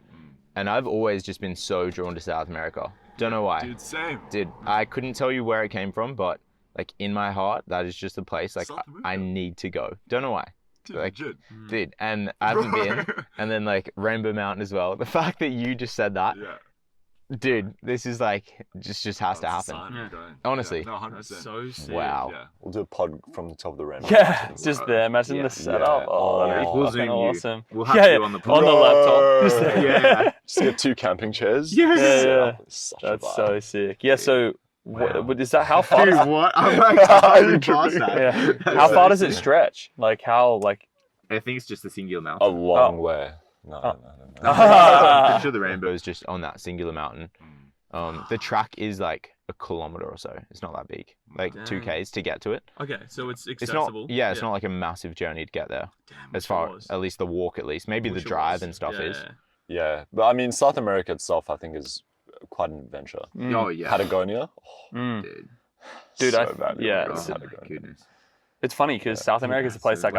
and I've always just been so drawn to South America. Don't know why. Dude, same. Dude, I couldn't tell you where it came from, but like in my heart, that is just a place like South America. I need to go. Don't know why. Dude, Like, legit. dude, and I haven't been, and then like Rainbow Mountain as well. The fact that you just said that, dude, this is like just has to happen. Honestly. No, 100%. That's so sick. Wow. Yeah, we'll do a pod from the top of the Rainbow Yeah, Mountains. just there. Imagine the setup. Yeah. Oh, that'd be Oh. We'll fucking zoom you. awesome. We'll have you on the on the laptop. Just Bro. there. Just get 2 camping chairs. Yes. Yeah, Yeah. yeah. Such a That's vibe. so sick. Yeah, so what is that? How far? Dude, Does, what? I'm like, Are you past tripping? that. yeah. How far does it stretch? Like how? Like I think it's just a singular A mountain. long way. No. I'm sure the Rainbow rainbow. is just on that singular mountain. The track is like a kilometer or so. It's not that big. Like 2Ks to get to it. okay, so it's It's not. Yeah, it's not like a massive journey to get there. As far at least the walk, at least maybe the drive and stuff is. Yeah, but I mean, South America itself, I think, is quite an adventure. Oh yeah. Patagonia. Dude. Dude, so I- bad. yeah, Oh it's- my Patagonia. goodness. It's funny because South America is a place like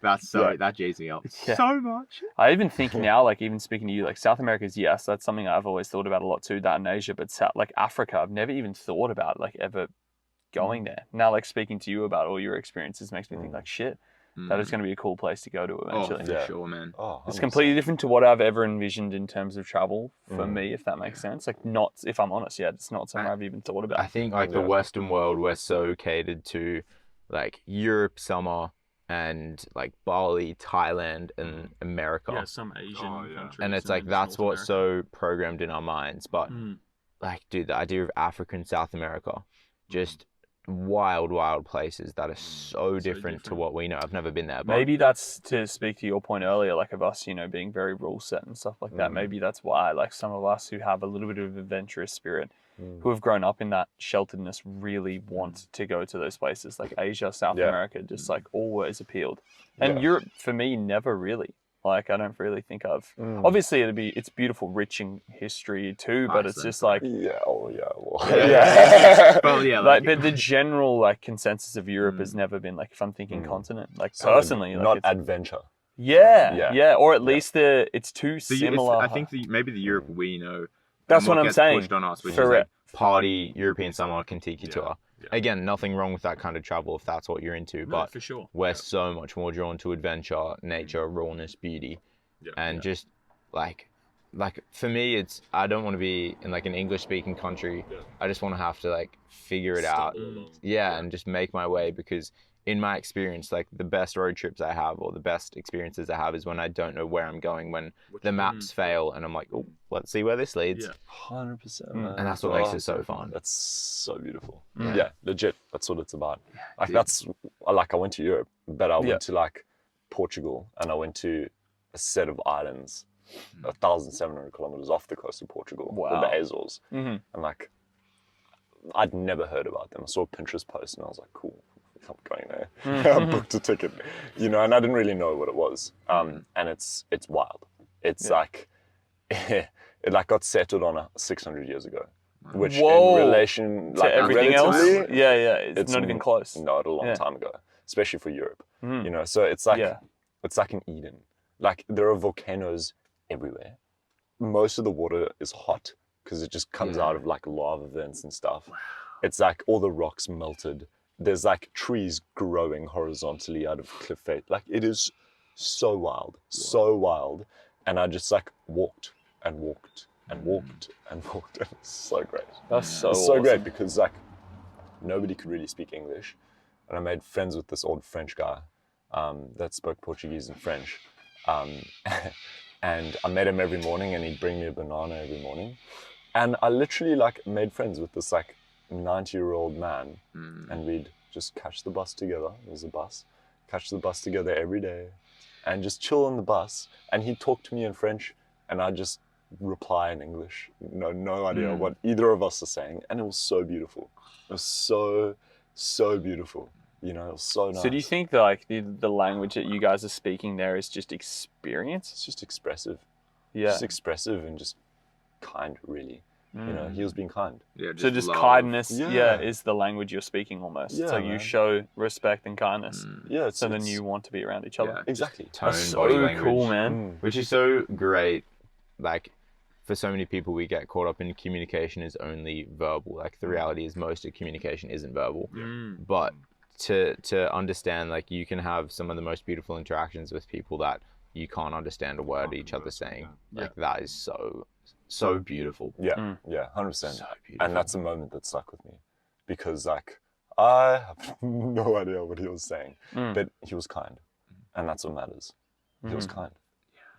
That's so Yeah. that jays me up Yeah. so much. I even think now, like even speaking to you, like South America is yes, that's something I've always thought about a lot too. That in Asia, but like Africa, I've never even thought about like ever going there. Now, like speaking to you about all your experiences makes me think like shit, that is going to be a cool place to go to Oh, eventually. for Yeah. sure, man. Oh, It's 100%. completely different to what I've ever envisioned in terms of travel for me, if that makes sense. Like not, if I'm honest, it's not something I've even thought about. I think like the Western world, we're so catered to like Europe summer, and like Bali, Thailand, and America. Yeah, some Asian countries. And it's like that's North what's so programmed in our minds. But America. like, dude, the idea of Africa and South America, just wild places that are so different to what we know. I've never been there, but Maybe that's to speak to your point earlier, like of us, you know, being very rule set and stuff like that. Maybe that's why, like, some of us who have a little bit of adventurous spirit, who have grown up in that shelteredness, really want to go to those places, like Asia, South America, just like always appealed. And Europe, for me, never really. Like, I don't really think of. Obviously, it's beautiful, rich in history too, but it's just like Well, like, but the general like consensus of Europe has never been like, if I'm thinking continent, like personally, like, not it's, adventure. or at least it's too similar. I think maybe the Europe we know. That's what I'm gets saying. Pushed on us, which is Correct. like, party European summer Kentucky tour. Again, nothing wrong with that kind of travel if that's what you're into, but for sure. we're so much more drawn to adventure, nature, rawness, beauty, and just like for me, it's I don't want to be in like an English speaking country. I just want to have to like figure it out, and just make my way, because in my experience, like the best road trips I have or the best experiences I have is when I don't know where I'm going, when the maps fail and I'm like, oh, let's see where this leads. 100%. And that's what makes it so fun. That's so beautiful. Yeah, legit. That's what it's about. Like that's like I went to Europe, but I went to like Portugal, and I went to a set of islands, 1,700 kilometers off the coast of Portugal, called the Azores, and like I'd never heard about them. I saw a Pinterest post, and I was like, cool. I'm going there. I booked a ticket, you know, and I didn't really know what it was. And it's wild. It's like it like got settled on 600 years ago, which in relation to like everything else, relatively, it's not even close. Not a long time ago, especially for Europe. You know, so it's like it's like an Eden. Like there are volcanoes everywhere. Most of the water is hot because it just comes out of like lava vents and stuff. It's like all the rocks melted. There's like trees growing horizontally out of cliff face. Like it is so wild, so wild. And I just like walked and walked and walked and walked. And it's so great. That's so It's awesome. so great because like nobody could really speak English. And I made friends with this old French guy that spoke Portuguese and French. And I met him every morning, and he'd bring me a banana every morning. And I literally like made friends with this like 90-year-old man, and we'd just catch the bus together. There's a bus, catch the bus together every day, and just chill on the bus. And he'd talk to me in French, and I'd just reply in English. No idea what either of us are saying, and it was so beautiful. It was so beautiful. You know, it was so nice. So do you think that like the language that you guys are speaking there is just experience? It's just expressive. Yeah. Just expressive and just kind, really. You know, he was being kind. Yeah, So just love. kindness, Yeah. is the language you're speaking almost. Yeah, so you man. show respect and kindness. Yeah. So then you want to be around each other. Yeah. Exactly. Tone, That's body so language. cool, man. Which is so great. Like, for so many people, we get caught up in communication is only verbal. Like, the reality is most of communication isn't verbal. But to understand, like, you can have some of the most beautiful interactions with people that you can't understand a word each other's saying. Like, that is so beautiful. Yeah. Yeah. 100%. So beautiful. And that's a moment that stuck with me, because like I have no idea what he was saying, but he was kind, and that's what matters. He was kind.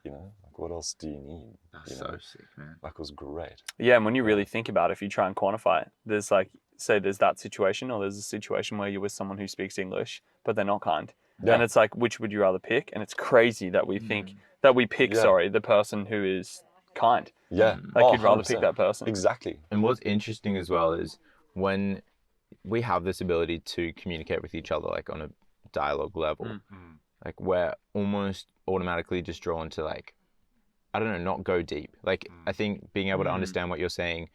You know, like what else do you need? That's You so know? sick, man. Like it was great. Yeah, and when you really think about it, if you try and quantify it, there's like, say there's that situation, or there's a situation where you're with someone who speaks English, but they're not kind. Yeah. And it's like, which would you rather pick? And it's crazy that we think, that we pick, the person who is kind. Yeah. Like you'd rather pick 100%. that person. Exactly. And what's interesting as well is when we have this ability to communicate with each other, like on a dialogue level, like we're almost automatically just drawn to like, I don't know, not go deep. Like I think being able to understand what you're saying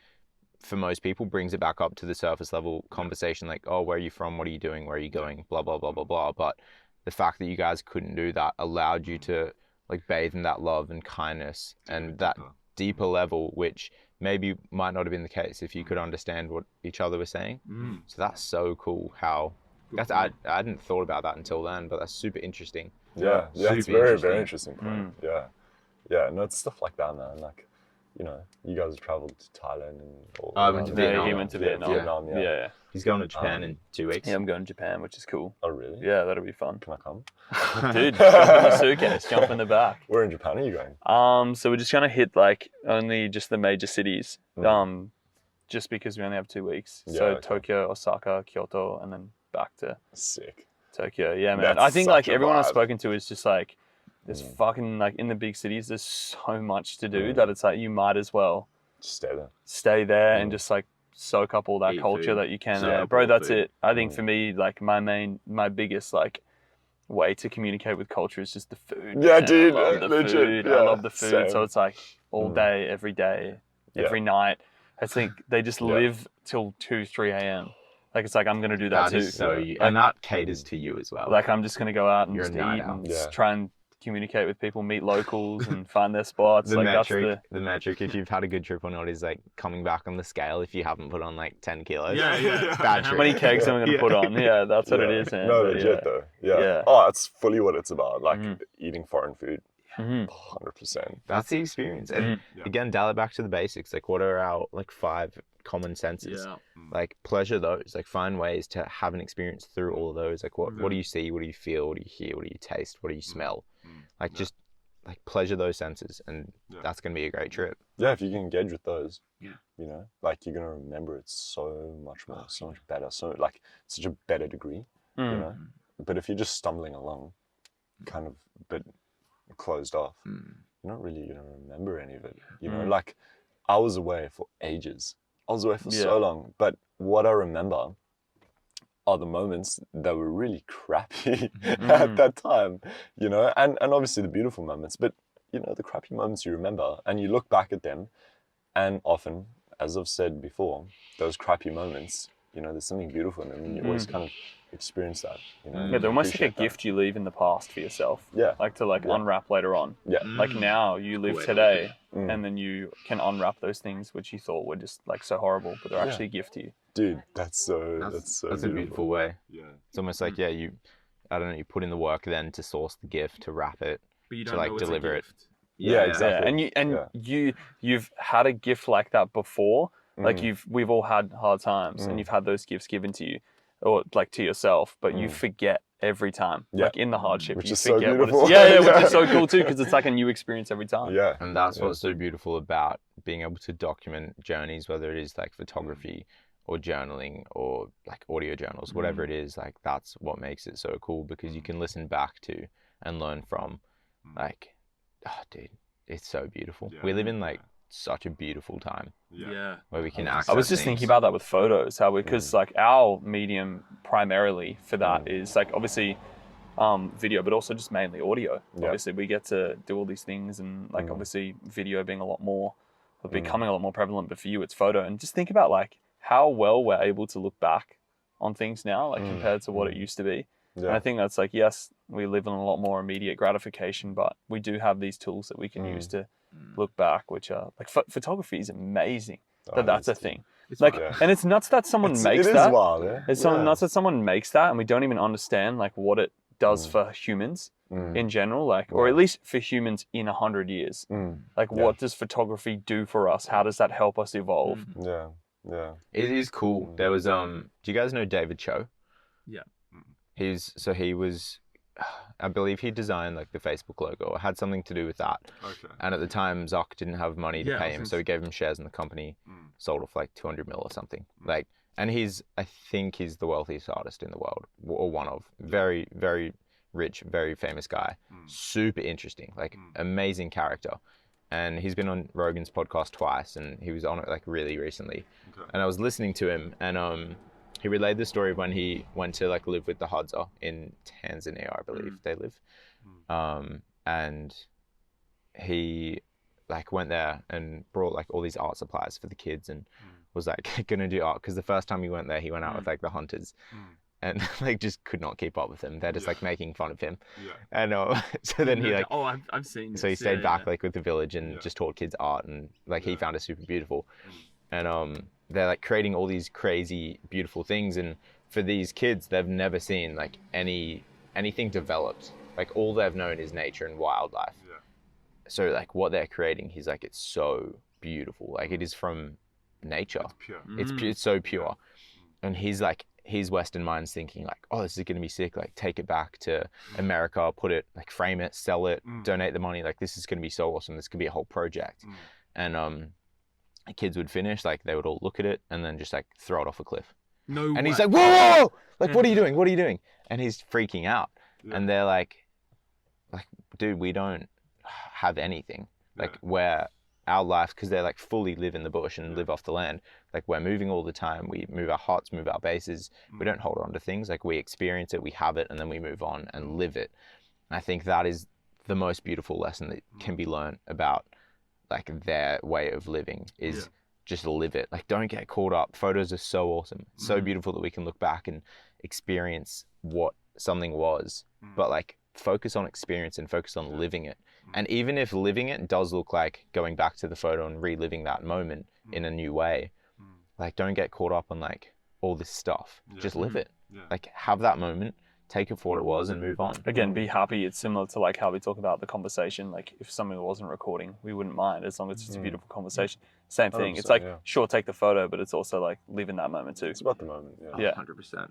for most people brings it back up to the surface level conversation, like, oh, where are you from? What are you doing? Where are you going? Blah, blah, blah, blah, blah. But the fact that you guys couldn't do that allowed you to like bathe in that love and kindness and that deeper level, which maybe might not have been the case if you could understand what each other was saying. So that's so cool how I hadn't thought about that until then, but that's super interesting. Yeah. Yeah. It's Super very, interesting. very interesting point. Yeah. Yeah. No, it's stuff like that, man. Like you know, you guys have traveled to Thailand and all. I went to Vietnam. He went to Vietnam. Vietnam, yeah. Yeah. He's going to Japan in 2 weeks. Yeah, I'm going to Japan, which is cool. Oh, really? Yeah, that'll be fun. Can I come? Dude, jump in the suitcase, jump in the back. Where in Japan are you going? So we're just gonna hit like only just the major cities. Mm. Just because we only have 2 weeks. Yeah, So okay. Tokyo, Osaka, Kyoto, and then back to Sick. Tokyo. Yeah, man. That's I think like such a everyone I've vibe. spoken to is just like, there's fucking like in the big cities, there's so much to do that it's like you might as well Just stay there. stay there and just like soak up all that Eat culture food. that you can Soak there. up Bro, all that's food. it. I think for me, like my biggest like way to communicate with culture is just the food. Yeah, man. dude, I love the legit, food. yeah, I love the food. same. So it's like all day, every day, Yeah. every night. I think they just live till 2, 3 a.m. Like it's like I'm gonna do that, That too. is so you, and that caters to you as well. Like I'm just gonna go out and You're a just night eat owl. and Yeah. just try and communicate with people, meet locals, and find their spots. the Like metric, that's the metric, if you've had a good trip or not, is like coming back on the scale if you haven't put on like 10 kilos. Yeah. Bad how trip. many kegs am I gonna put on? Yeah, that's what it Yeah. is, man. No, But legit though. Yeah. Yeah. Oh, that's fully what it's about. Like Mhm. eating foreign food. Mhm. 100%. That's the experience. And Mhm. Yeah. again, dial it back to the basics. Like, what are our like 5 common senses? Yeah. Like, pleasure those. Like, find ways to have an experience through all of those. Like, what do you see? What do you feel? What do you hear? What do you taste? What do you smell? Like, just like pleasure those senses, and that's gonna be a great trip. Yeah, if you can engage with those, Yeah. you know, like you're gonna remember it so much more, so much better, so like such a better degree, you Mm. know. But if you're just stumbling along, kind of a bit closed off, you're not really gonna remember any of it. You know, like I was away for ages. I was away for so long, but what I remember are the moments that were really crappy at that time, you know, and obviously the beautiful moments, but you know, the crappy moments you remember and you look back at them, and often, as I've said before, those crappy moments, you know, there's something beautiful in them and you always kind of experience that, you know. Yeah, they're almost like a appreciate that. gift you leave in the past for yourself. Yeah. Like to like unwrap later on. Yeah. Like now you live Wait, today and then you can unwrap those things which you thought were just like so horrible, but they're Yeah. actually a gift to you. Dude, that's so That's beautiful. a beautiful way. Yeah. It's almost like you, I don't know, you put in the work then to source the gift, to wrap it, But you to don't like know it's a deliver it. gift. Yeah, exactly. Yeah, and Yeah. you've had a gift like that before. Like Mm. we've all had hard times and you've had those gifts given to you or like to yourself, but you forget every time. Yeah. Like in the hardship, Which you is so forget what beautiful. it's which is so cool too, because it's like a new experience every time. Yeah. And that's what's so beautiful about being able to document journeys, whether it is like photography or journaling or like audio journals, whatever it is. Like that's what makes it so cool, because you can listen back to and learn from. Like, oh, dude, it's so beautiful. We live in like such a beautiful time Yeah. where we can access I was just thinking about that with photos, how because like our medium primarily for that is like obviously video, but also just mainly audio. Yeah. Obviously, we get to do all these things, and like obviously video being a lot more, becoming a lot more prevalent. But for you, it's photo, and just think about like how well we're able to look back on things now, like compared to what it used to be. And I think that's like, yes, we live in a lot more immediate gratification, but we do have these tools that we can use to look back, which are like photography is amazing. That's a thing. Like, and it's nuts that someone makes it that. is wild, yeah. It's nuts that someone makes that, and we don't even understand like what it does for humans in general, like, or at least for humans in 100 years. Like, what does photography do for us? How does that help us evolve? Yeah. Yeah. It is cool. There was do you guys know David Cho? Yeah. He was, I believe he designed like the Facebook logo, or had something to do with that. Okay. And at the time, Zuck didn't have money to Yeah, I pay was him, gonna so he gave him shares in the company, sold off like 200 mil or something. Like, and I think he's the wealthiest artist in the world, or one of. Very, very rich, very famous guy. Super interesting, like amazing character. And he's been on Rogan's podcast twice, and he was on it like really recently. Okay. And I was listening to him, and he relayed the story of when he went to like live with the Hadza in Tanzania, I believe they live. And he like went there and brought like all these art supplies for the kids, and was like gonna do art, because the first time he went there, he went out with like the hunters, and like just could not keep up with him. They're just like making fun of him. Yeah. And so then he like, Oh, I've seen. so he this. stayed Yeah, back yeah. like with the village and just taught kids art, and like he found it super beautiful. And they're like creating all these crazy beautiful things, and for these kids, they've never seen like anything developed. Like all they've known is nature and wildlife. Yeah. So like what they're creating, he's like, it's so beautiful. Like it is from nature. It's pure. It's so pure. And he's like, his Western mind's thinking like, oh, this is going to be sick. Like take it back to America, put it, like frame it, sell it, donate the money. Like this is going to be so awesome. This could be a whole project. And the kids would finish, like they would all look at it and then just like throw it off a cliff. No And way. he's like, whoa, like, what are you doing? What are you doing? And he's freaking out. Yeah. And they're like, dude, we don't have anything. Like where our life, because they're like fully live in the bush and live off the land. Like we're moving all the time. We move our huts, move our bases. We don't hold on to things. Like we experience it, we have it, and then we move on and live it. And I think that is the most beautiful lesson that can be learned about like their way of living is just live it. Like don't get caught up. Photos are so awesome. It's so beautiful that we can look back and experience what something was, but like focus on experience and focus on living it. And even if living it does look like going back to the photo and reliving that moment in a new way, like don't get caught up on like all this stuff. Just live it. Like have that moment, take it for what it was and move on. Again, be happy. It's similar to like how we talk about the conversation. Like if something wasn't recording, we wouldn't mind as long as it's a beautiful conversation. Same thing. It's like, sure, take the photo, but it's also like live in that moment too. It's about the moment. Yeah. 100%.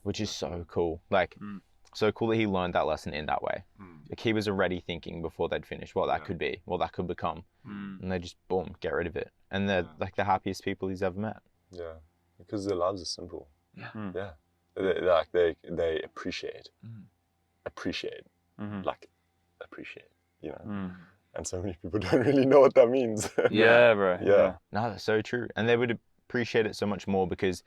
Which is so cool. Like so cool that he learned that lesson in that way. Like he was already thinking before they'd finish what that could be, what that could become. And they just boom, get rid of it. And they're like the happiest people he's ever met. Yeah, because their lives are simple. Yeah. They appreciate, like appreciate, you know. And so many people don't really know what that means. Yeah, bro. Yeah. No, that's so true. And they would appreciate it so much more because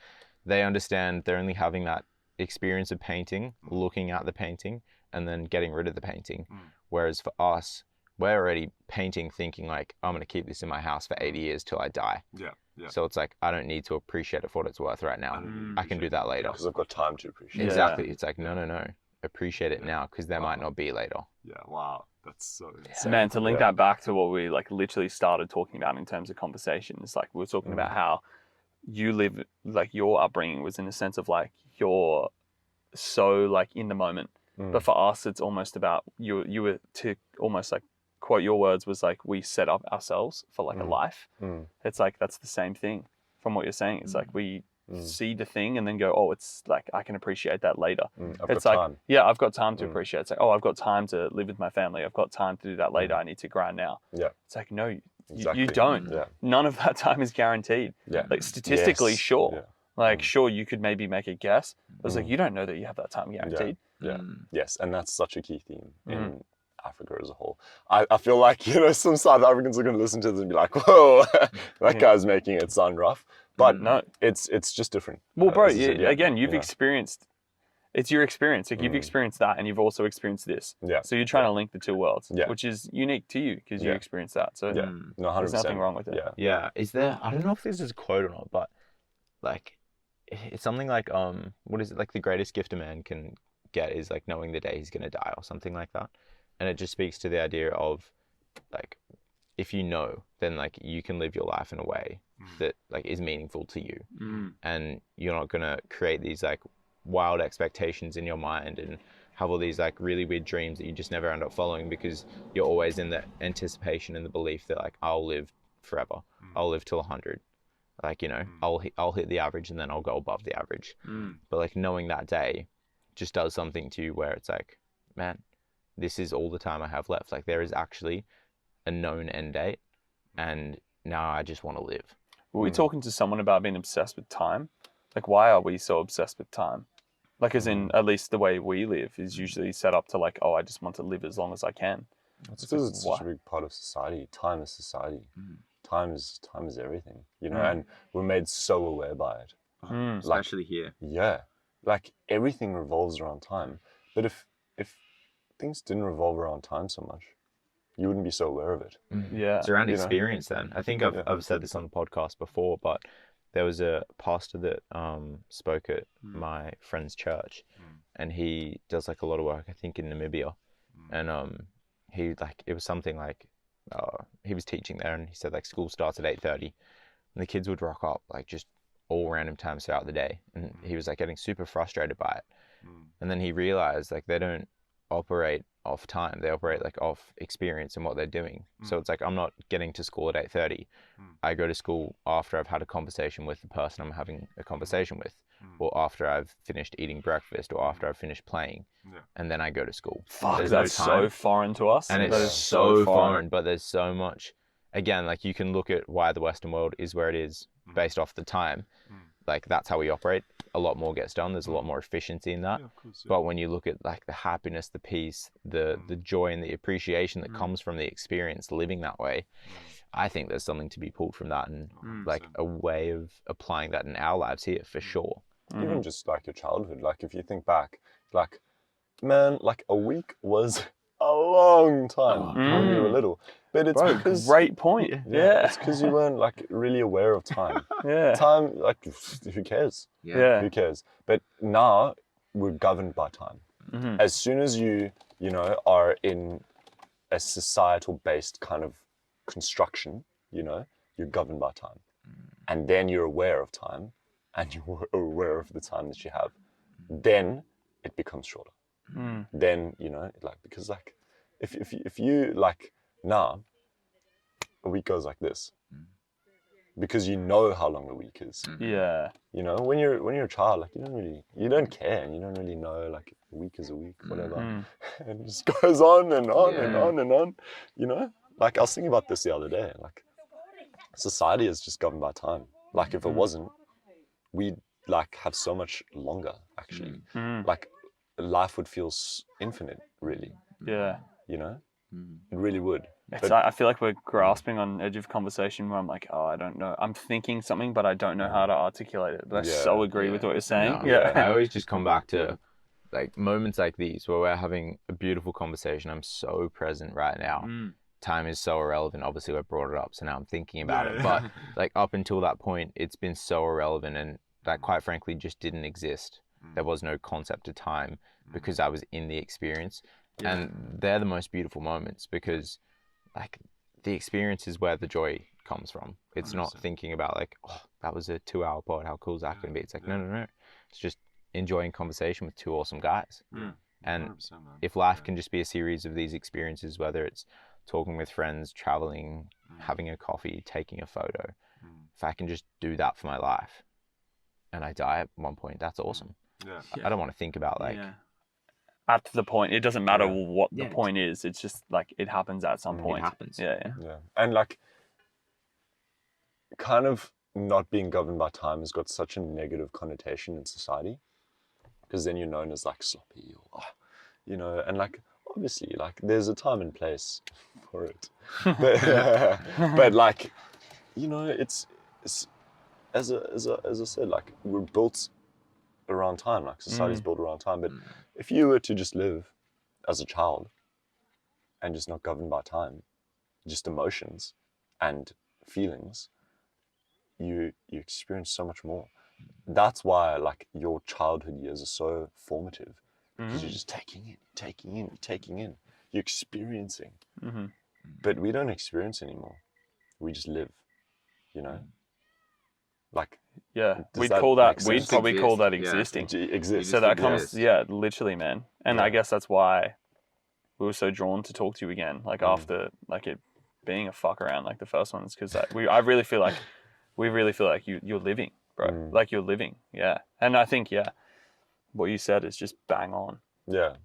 they understand they're only having that experience of painting, looking at the painting, and then getting rid of the painting. Whereas for us, we're already painting thinking like, I'm going to keep this in my house for 80 years till I die. Yeah. So it's like, I don't need to appreciate it for what it's worth right now. I can do that later. Because I've got time to appreciate it. Exactly. It's like, no. Appreciate it now because there might not be later. Yeah. Wow. That's so insane. Man, to link that back to what we like literally started talking about in terms of conversation, it's like we were talking about how you live, like your upbringing was in the sense of like you're so like in the moment. But for us, it's almost about you were to almost like quote your words was like we set up ourselves for like a life. It's like that's the same thing from what you're saying. It's like we see the thing and then go, oh, it's like I can appreciate that later. It's like time. yeah, I've got time to appreciate it. It's like, oh, I've got time to live with my family. I've got time to do that later. I need to grind now. Yeah. It's like no, Exactly. you don't. Yeah. None of that time is guaranteed. Yeah. Like statistically, Yes. sure. Yeah. Like sure, you could maybe make a guess. But it's like you don't know that you have that time guaranteed. Yeah. Yes, and that's such a key theme in Africa as a whole. I feel like, you know, some South Africans are going to listen to this and be like, whoa, that guy's making it sound rough. But no, it's just different. well, bro, As I said, again, you've experienced, it's your experience. Like you've experienced that and you've also experienced this. Yeah. So you're trying to link the two worlds, Yeah. which is unique to you because you experienced that. So Yeah, no, 100%. there's nothing wrong with it. Yeah. Yeah. Is there, I don't know if this is a quote or not, but like, it's something like, what is it? Like the greatest gift a man can get is like knowing the day he's going to die or something like that. And it just speaks to the idea of like, if you know, then like you can live your life in a way that like is meaningful to you. And you're not going to create these like wild expectations in your mind and have all these like really weird dreams that you just never end up following because you're always in the anticipation and the belief that like I'll live forever. I'll live till 100. Like, you know, I'll hit the average and then I'll go above the average. But like knowing that day just does something to you where it's like, man, this is all the time I have left. Like there is actually a known end date and now I just want to live. Were we talking to someone about being obsessed with time? Like why are we so obsessed with time? Like as in, at least the way we live is usually set up to like, oh, I just want to live as long as I can. It's because it's such a big part of society. Time is society. Time is everything, you know, and we're made so aware by it. Especially here. Yeah, like everything revolves around time. But if things didn't revolve around time so much, you wouldn't be so aware of it. Yeah. It's around You know? experience then. I think I've said this on the podcast before, but there was a pastor that spoke at my friend's church and he does like a lot of work, I think in Namibia. And he like, it was something like, he was teaching there and he said like school starts at 8:30 and the kids would rock up like just all random times throughout the day. And he was like getting super frustrated by it. And then he realized like they don't operate off time. They operate like off experience and what they're doing. So it's like I'm not getting to school at 8:30. I go to school after I've had a conversation with the person I'm having a conversation with, or after I've finished eating breakfast, or after I've finished playing, and then I go to school. Fuck, There's that's no so time. foreign to us. And That it's is so foreign, but there's so much. Again, like you can look at why the Western world is where it is based off the time. Like that's how we operate. A lot more gets done. There's a lot more efficiency in that. But when you look at like the happiness, the peace, the joy and the appreciation that comes from the experience living that way, I think there's something to be pulled from that, and like a way of applying that in our lives here for sure. Even just like your childhood, like if you think back, like, man, like a week was a long time when you were little. But it's because great point. Yeah. it's because you weren't like really aware of time. Yeah. Time, like, who cares? Yeah. Who cares? But now we're governed by time. As soon as you know, are in a societal-based kind of construction, you know, you're governed by time. And then you're aware of time, and you're aware of the time that you have. Then it becomes shorter. Then, you know, like, because like, if you like, now, a week goes like this. Because you know how long a week is. Yeah. You know, when you're a child, like you don't care, and you don't really know, like, a week is a week, whatever. And it just goes on and on and on and on. You know? Like, I was thinking about this the other day, like, society is just governed by time. Like, if it wasn't, we'd like have so much longer, actually. Like, life would feel infinite, really. Yeah. You know? It really would. I feel like we're grasping on edge of conversation where I'm like, oh, I don't know. I'm thinking something, but I don't know how to articulate it. But I so agree with what you're saying. No, I always just come back to like moments like these where we're having a beautiful conversation. I'm so present right now. Time is so irrelevant. Obviously, I brought it up, so now I'm thinking about it. But like up until that point, it's been so irrelevant, and that quite frankly just didn't exist. There was no concept of time because I was in the experience. And they're the most beautiful moments because like the experience is where the joy comes from. It's 100%. Not thinking about like, oh, that was a 2-hour pod. How cool is that going to be? It's like, no. It's just enjoying conversation with two awesome guys. And if life can just be a series of these experiences, whether it's talking with friends, traveling, having a coffee, taking a photo, if I can just do that for my life and I die at one point, that's awesome. I don't want to think about like... At the point, it doesn't matter what the point is. It's just like it happens at some point. It happens. Yeah. And like, kind of not being governed by time has got such a negative connotation in society, because then you're known as like sloppy, or, you know, and like obviously like there's a time and place for it, but like, you know, it's as I said, like we're built around time, like society's built around time. But if you were to just live as a child and just not governed by time, just emotions and feelings, you experience so much more. That's why like your childhood years are so formative, because you're just taking in, you're experiencing. But we don't experience anymore, we just live, you know. Like, we'd probably call that existing. Exist. So that comes, literally, man. And I guess that's why we were so drawn to talk to you again, like after like it being a fuck around like the first ones, because I really feel like you're living, bro. Like you're living, And I think what you said is just bang on. Yeah.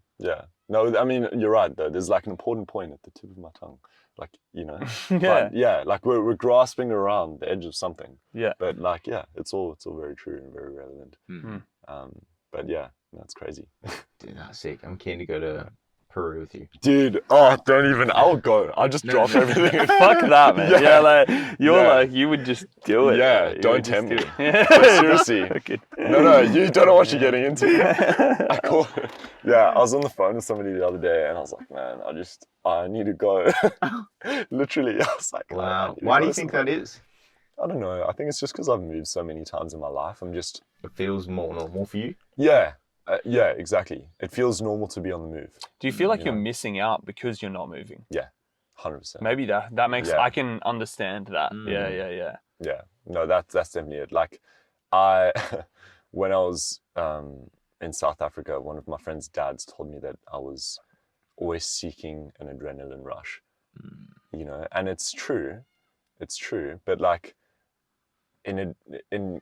No, I mean you're right though. There's like an important point at the tip of my tongue. Like, you know, but, like we're grasping around the edge of something. But like, it's all very true and very relevant. But that's crazy. Dude, that's sick. I'm keen to go to Peru with you. Dude, don't even. I'll go. I'll just drop everything. Fuck that, man. Like you're like you would just do it. Yeah, don't tempt me. Seriously. No, you don't know what you're getting into. I was on the phone with somebody the other day, and I was like, man, I need to go. Literally, I was like, wow. Why do you think that is? I don't know. I think it's just because I've moved so many times in my life. It feels more normal for you. Yeah, exactly. It feels normal to be on the move. Do you feel like you're missing out because you're not moving? Yeah, 100%. Maybe that makes I can understand that. Yeah. No, that's definitely it. Like, when I was in South Africa, one of my friend's dads told me that I was always seeking an adrenaline rush, you know, and it's true, but like in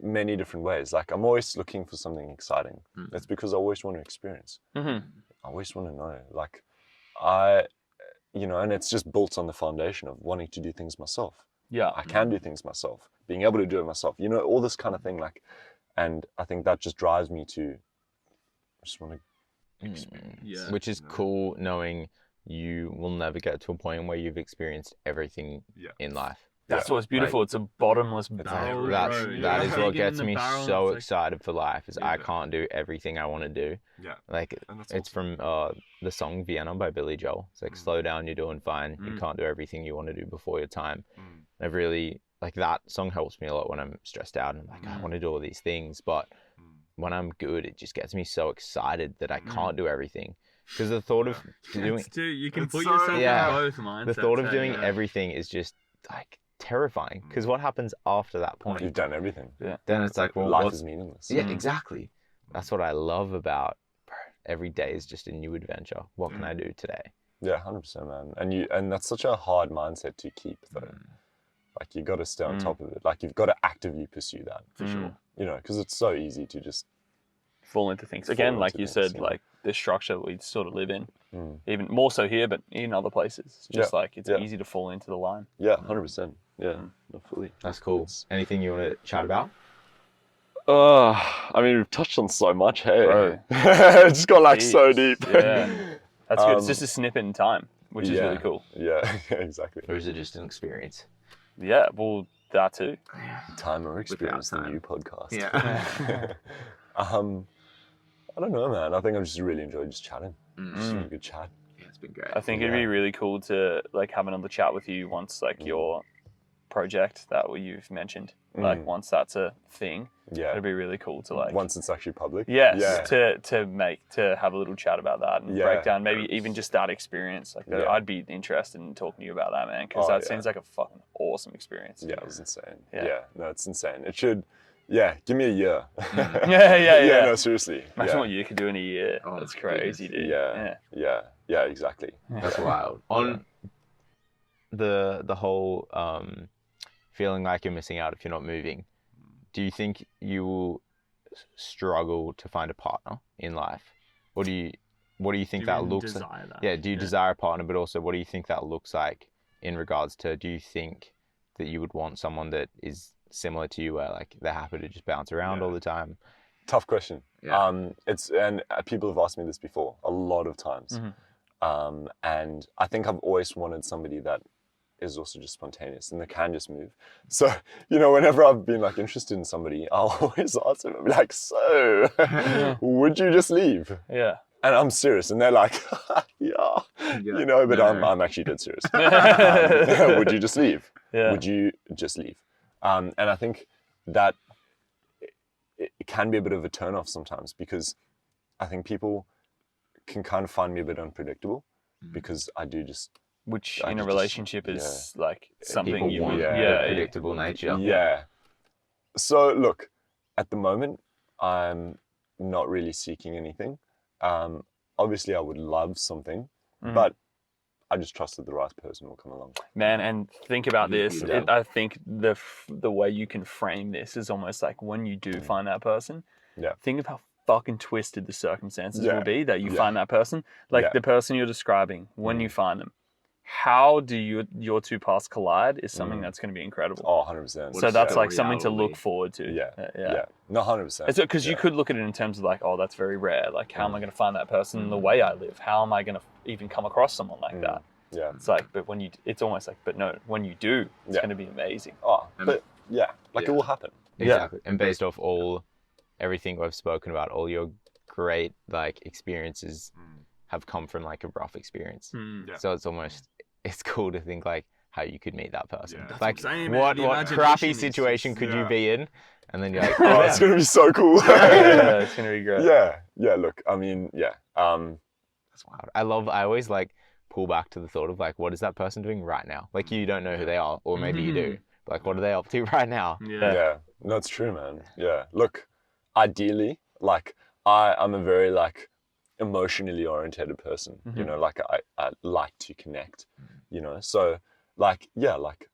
many different ways. Like I'm always looking for something exciting. That's because I always want to experience. I always want to know, like you know, and it's just built on the foundation of wanting to do things myself. Yeah. I can do things myself, being able to do it myself, you know, all this kind of thing, like, and I think that just drives me to just want to experience. Yeah. Which is cool, knowing you will never get to a point where you've experienced everything in life. That's what's beautiful. Like, it's a bottomless barrel. That is what gets me so like, excited for life, is I can't do everything I want to do. Yeah. Like, it's from the song Vienna by Billy Joel. It's like, slow down, you're doing fine. You can't do everything you want to do before your time. I've really, like, that song helps me a lot when I'm stressed out and I'm like, I want to do all these things. But when I'm good, it just gets me so excited that I can't do everything. Because the thought of doing... you can put so- yourself yeah. in both mindsets. The thought of doing everything is just, like, terrifying. Because what happens after that point? You've done everything. Then it's like, well, life is meaningless. Yeah, exactly. That's what I love about every day is just a new adventure. What can I do today? Yeah, 100%, man. And that's such a hard mindset to keep, though. Like, you got to stay on top of it. Like, you've got to actively pursue that. For sure. You know, because it's so easy to just fall into things. Again, like you said, yeah. like this structure that we sort of live in, even more so here, but in other places. It's just like, it's easy to fall into the line. Yeah, 100%. Yeah, not fully. That's cool. Anything you want to chat about? I mean, we've touched on so much, hey. Bro. It's just got like so deep. Yeah. That's good. It's just a snippet in time, which is really cool. Yeah, exactly. Or is it just an experience? Yeah, well, that too. Time or experience, the new podcast. Yeah. I don't know, man. I think I've just really enjoyed just chatting. Just a good chat. Yeah, it's been great. I think it'd be really cool to like have another chat with you once like your project that you've mentioned, like once that's a thing. Yeah. It'd be really cool to like Once it's actually public. yes, Yeah. to have a little chat about that and break down maybe even just that experience. Like I'd be interested in talking to you about that, man, because that seems like a fucking awesome experience. Yeah, it was insane. Yeah. Yeah. No, it's insane. It should. Yeah, give me a year. Yeah. No, seriously. Imagine what you could do in a year. Oh, That's crazy, dude. Yeah, exactly. That's wild. On the whole feeling like you're missing out if you're not moving, do you think you will struggle to find a partner in life? Or what do you think that looks like? Yeah, do you desire a partner, but also what do you think that looks like in regards to, do you think that you would want someone that is similar to you, where like they're happy to just bounce around all the time? Tough question. Yeah. And people have asked me this before a lot of times. And I think I've always wanted somebody that is also just spontaneous and they can just move. So, you know, whenever I've been like interested in somebody, I'll always ask them, like, so would you just leave? Yeah. And I'm serious. And they're like, yeah, you know, but I'm actually dead serious. Would you just leave? Yeah. Would you just leave? And I think that it can be a bit of a turn-off sometimes, because I think people can kind of find me a bit unpredictable because I do just... Which I in a just- relationship is like something People you want would... a predictable nature. Yeah. So look, at the moment, I'm not really seeking anything. Obviously, I would love something, but I just trust that the right person will come along. Man, and think about this. Yeah. I think the way you can frame this is almost like when you do find that person, think of how fucking twisted the circumstances will be that you find that person. Like the person you're describing, when you find them, how do your two paths collide is something that's going to be incredible. Oh, 100%. So that's like something to look forward to. Yeah. No, 100%. It's because you could look at it in terms of like, oh, that's very rare. Like, how am I going to find that person the way I live? How am I going to even come across someone like that? Yeah. It's like, but when it's almost like, but no, when you do, it's going to be amazing. Oh, but it will happen. Exactly. And based off everything we've spoken about, all your great like experiences have come from like a rough experience. So it's cool to think like how you could meet that person. Yeah. Like what I'm saying, what man. The imagination crappy is situation just- could you be in? And then you're like, Oh, it's gonna be so cool. Yeah, it's going to be great. Yeah. Look, I mean, that's wild. I always like pull back to the thought of like, what is that person doing right now? Like you don't know who they are, or maybe you do. But like, what are they up to right now? Yeah. No, it's true, man. Yeah. Look, ideally, like I'm a very like emotionally oriented person, you know, like I like to connect, you know, so like, yeah, like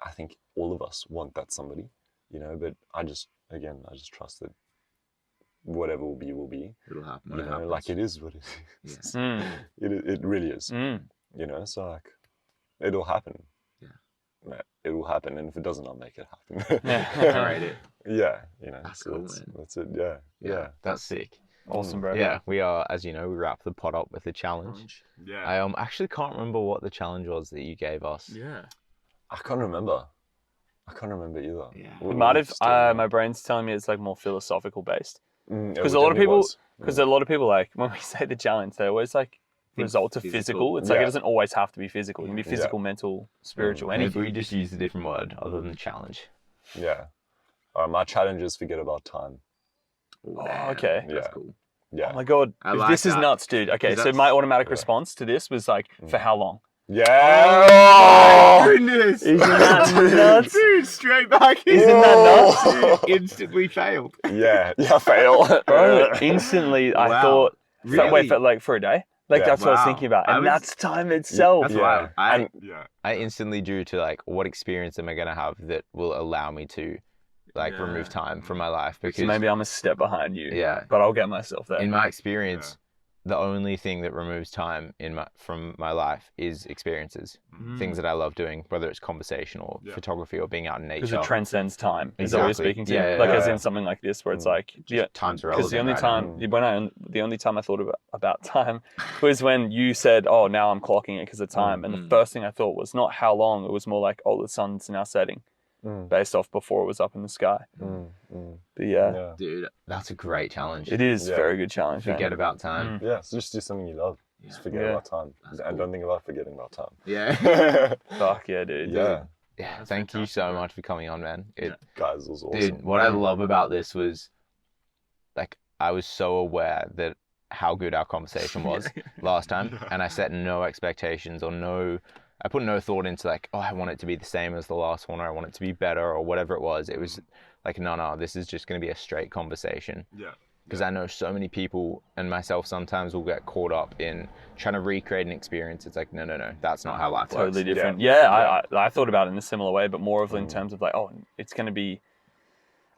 I think all of us want that somebody, you know, but I just trust that whatever will be, It'll happen. you know, like it is what it is. It really is, you know, so like it'll happen. It will happen, and if it doesn't, I'll make it happen. Narrate it. Yeah, you know, That's so cool, that's it. Yeah. That's sick. Awesome, bro. Yeah, we are, as you know, we wrap the pod up with a challenge. Yeah. I actually can't remember what the challenge was that you gave us. Yeah. I can't remember either. Yeah. It might have. My brain's telling me it's like more philosophical based. Because a lot of people, like when we say the challenge, they always like result to physical. It's like it doesn't always have to be physical. It can be physical, mental, spiritual, anything. We just use a different word other than challenge. Yeah. My challenge is forget about time. Oh, okay. That's cool. Yeah. Oh my god, this is nuts, dude. Okay, so my automatic response to this was like, for how long? Yeah. Oh, goodness. Isn't that nuts? Dude, straight back in. Isn't that nuts? Dude, instantly failed. Yeah, fail. Bro, instantly I thought, Really? wait, for like for a day? Like that's what I was thinking about. And that's time itself. That's wild. I instantly drew to like, what experience am I going to have that will allow me to like remove time from my life? Because So maybe I'm a step behind you. Yeah. But I'll get myself there. in my experience, the only thing that removes time from my life is experiences, things that I love doing, whether it's conversation or photography or being out in nature. Because it transcends time. Is that Exactly. what you're speaking to? Yeah, like yeah, as yeah. in something like this where it's like time's because irrelevant. the only time I thought about time was when you said, "Oh, now I'm clocking it because of time." And the first thing I thought was not how long. It was more like, "Oh, the sun's now setting," based off before it was up in the sky. But yeah, Dude, That's a great challenge. it is a very good challenge. Forget about time. Yeah, so just do something you love. Just forget about time. And don't think about forgetting about time. yeah. Fuck yeah, dude. Yeah. Yeah, thank you so much for coming on, man. Guys, it was awesome. Dude, what I love about this was, like, I was so aware that how good our conversation was last time, and I set no expectations or I put no thought into like, oh, I want it to be the same as the last one, or I want it to be better, or whatever it was. It was like, no, this is just going to be a straight conversation. Yeah. Because I know so many people, and myself sometimes, will get caught up in trying to recreate an experience. It's like, no, that's not how life works. Totally different. Yeah, I thought about it in a similar way, but more of in terms of like, oh, it's going to be.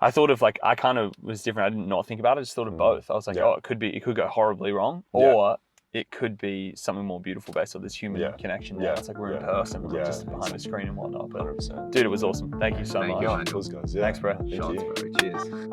I thought of like, I kind of was different. I didn't not think about it. I just thought of both. I was like, oh, it could go horribly wrong, or it could be something more beautiful based on this human connection. Yeah, it's like we're in person, we're just behind a screen and whatnot. But 100%. Dude, it was awesome. Thank you so much. Thank you, Those guys, Thanks, bro. Thank Shots, you. bro. Cheers.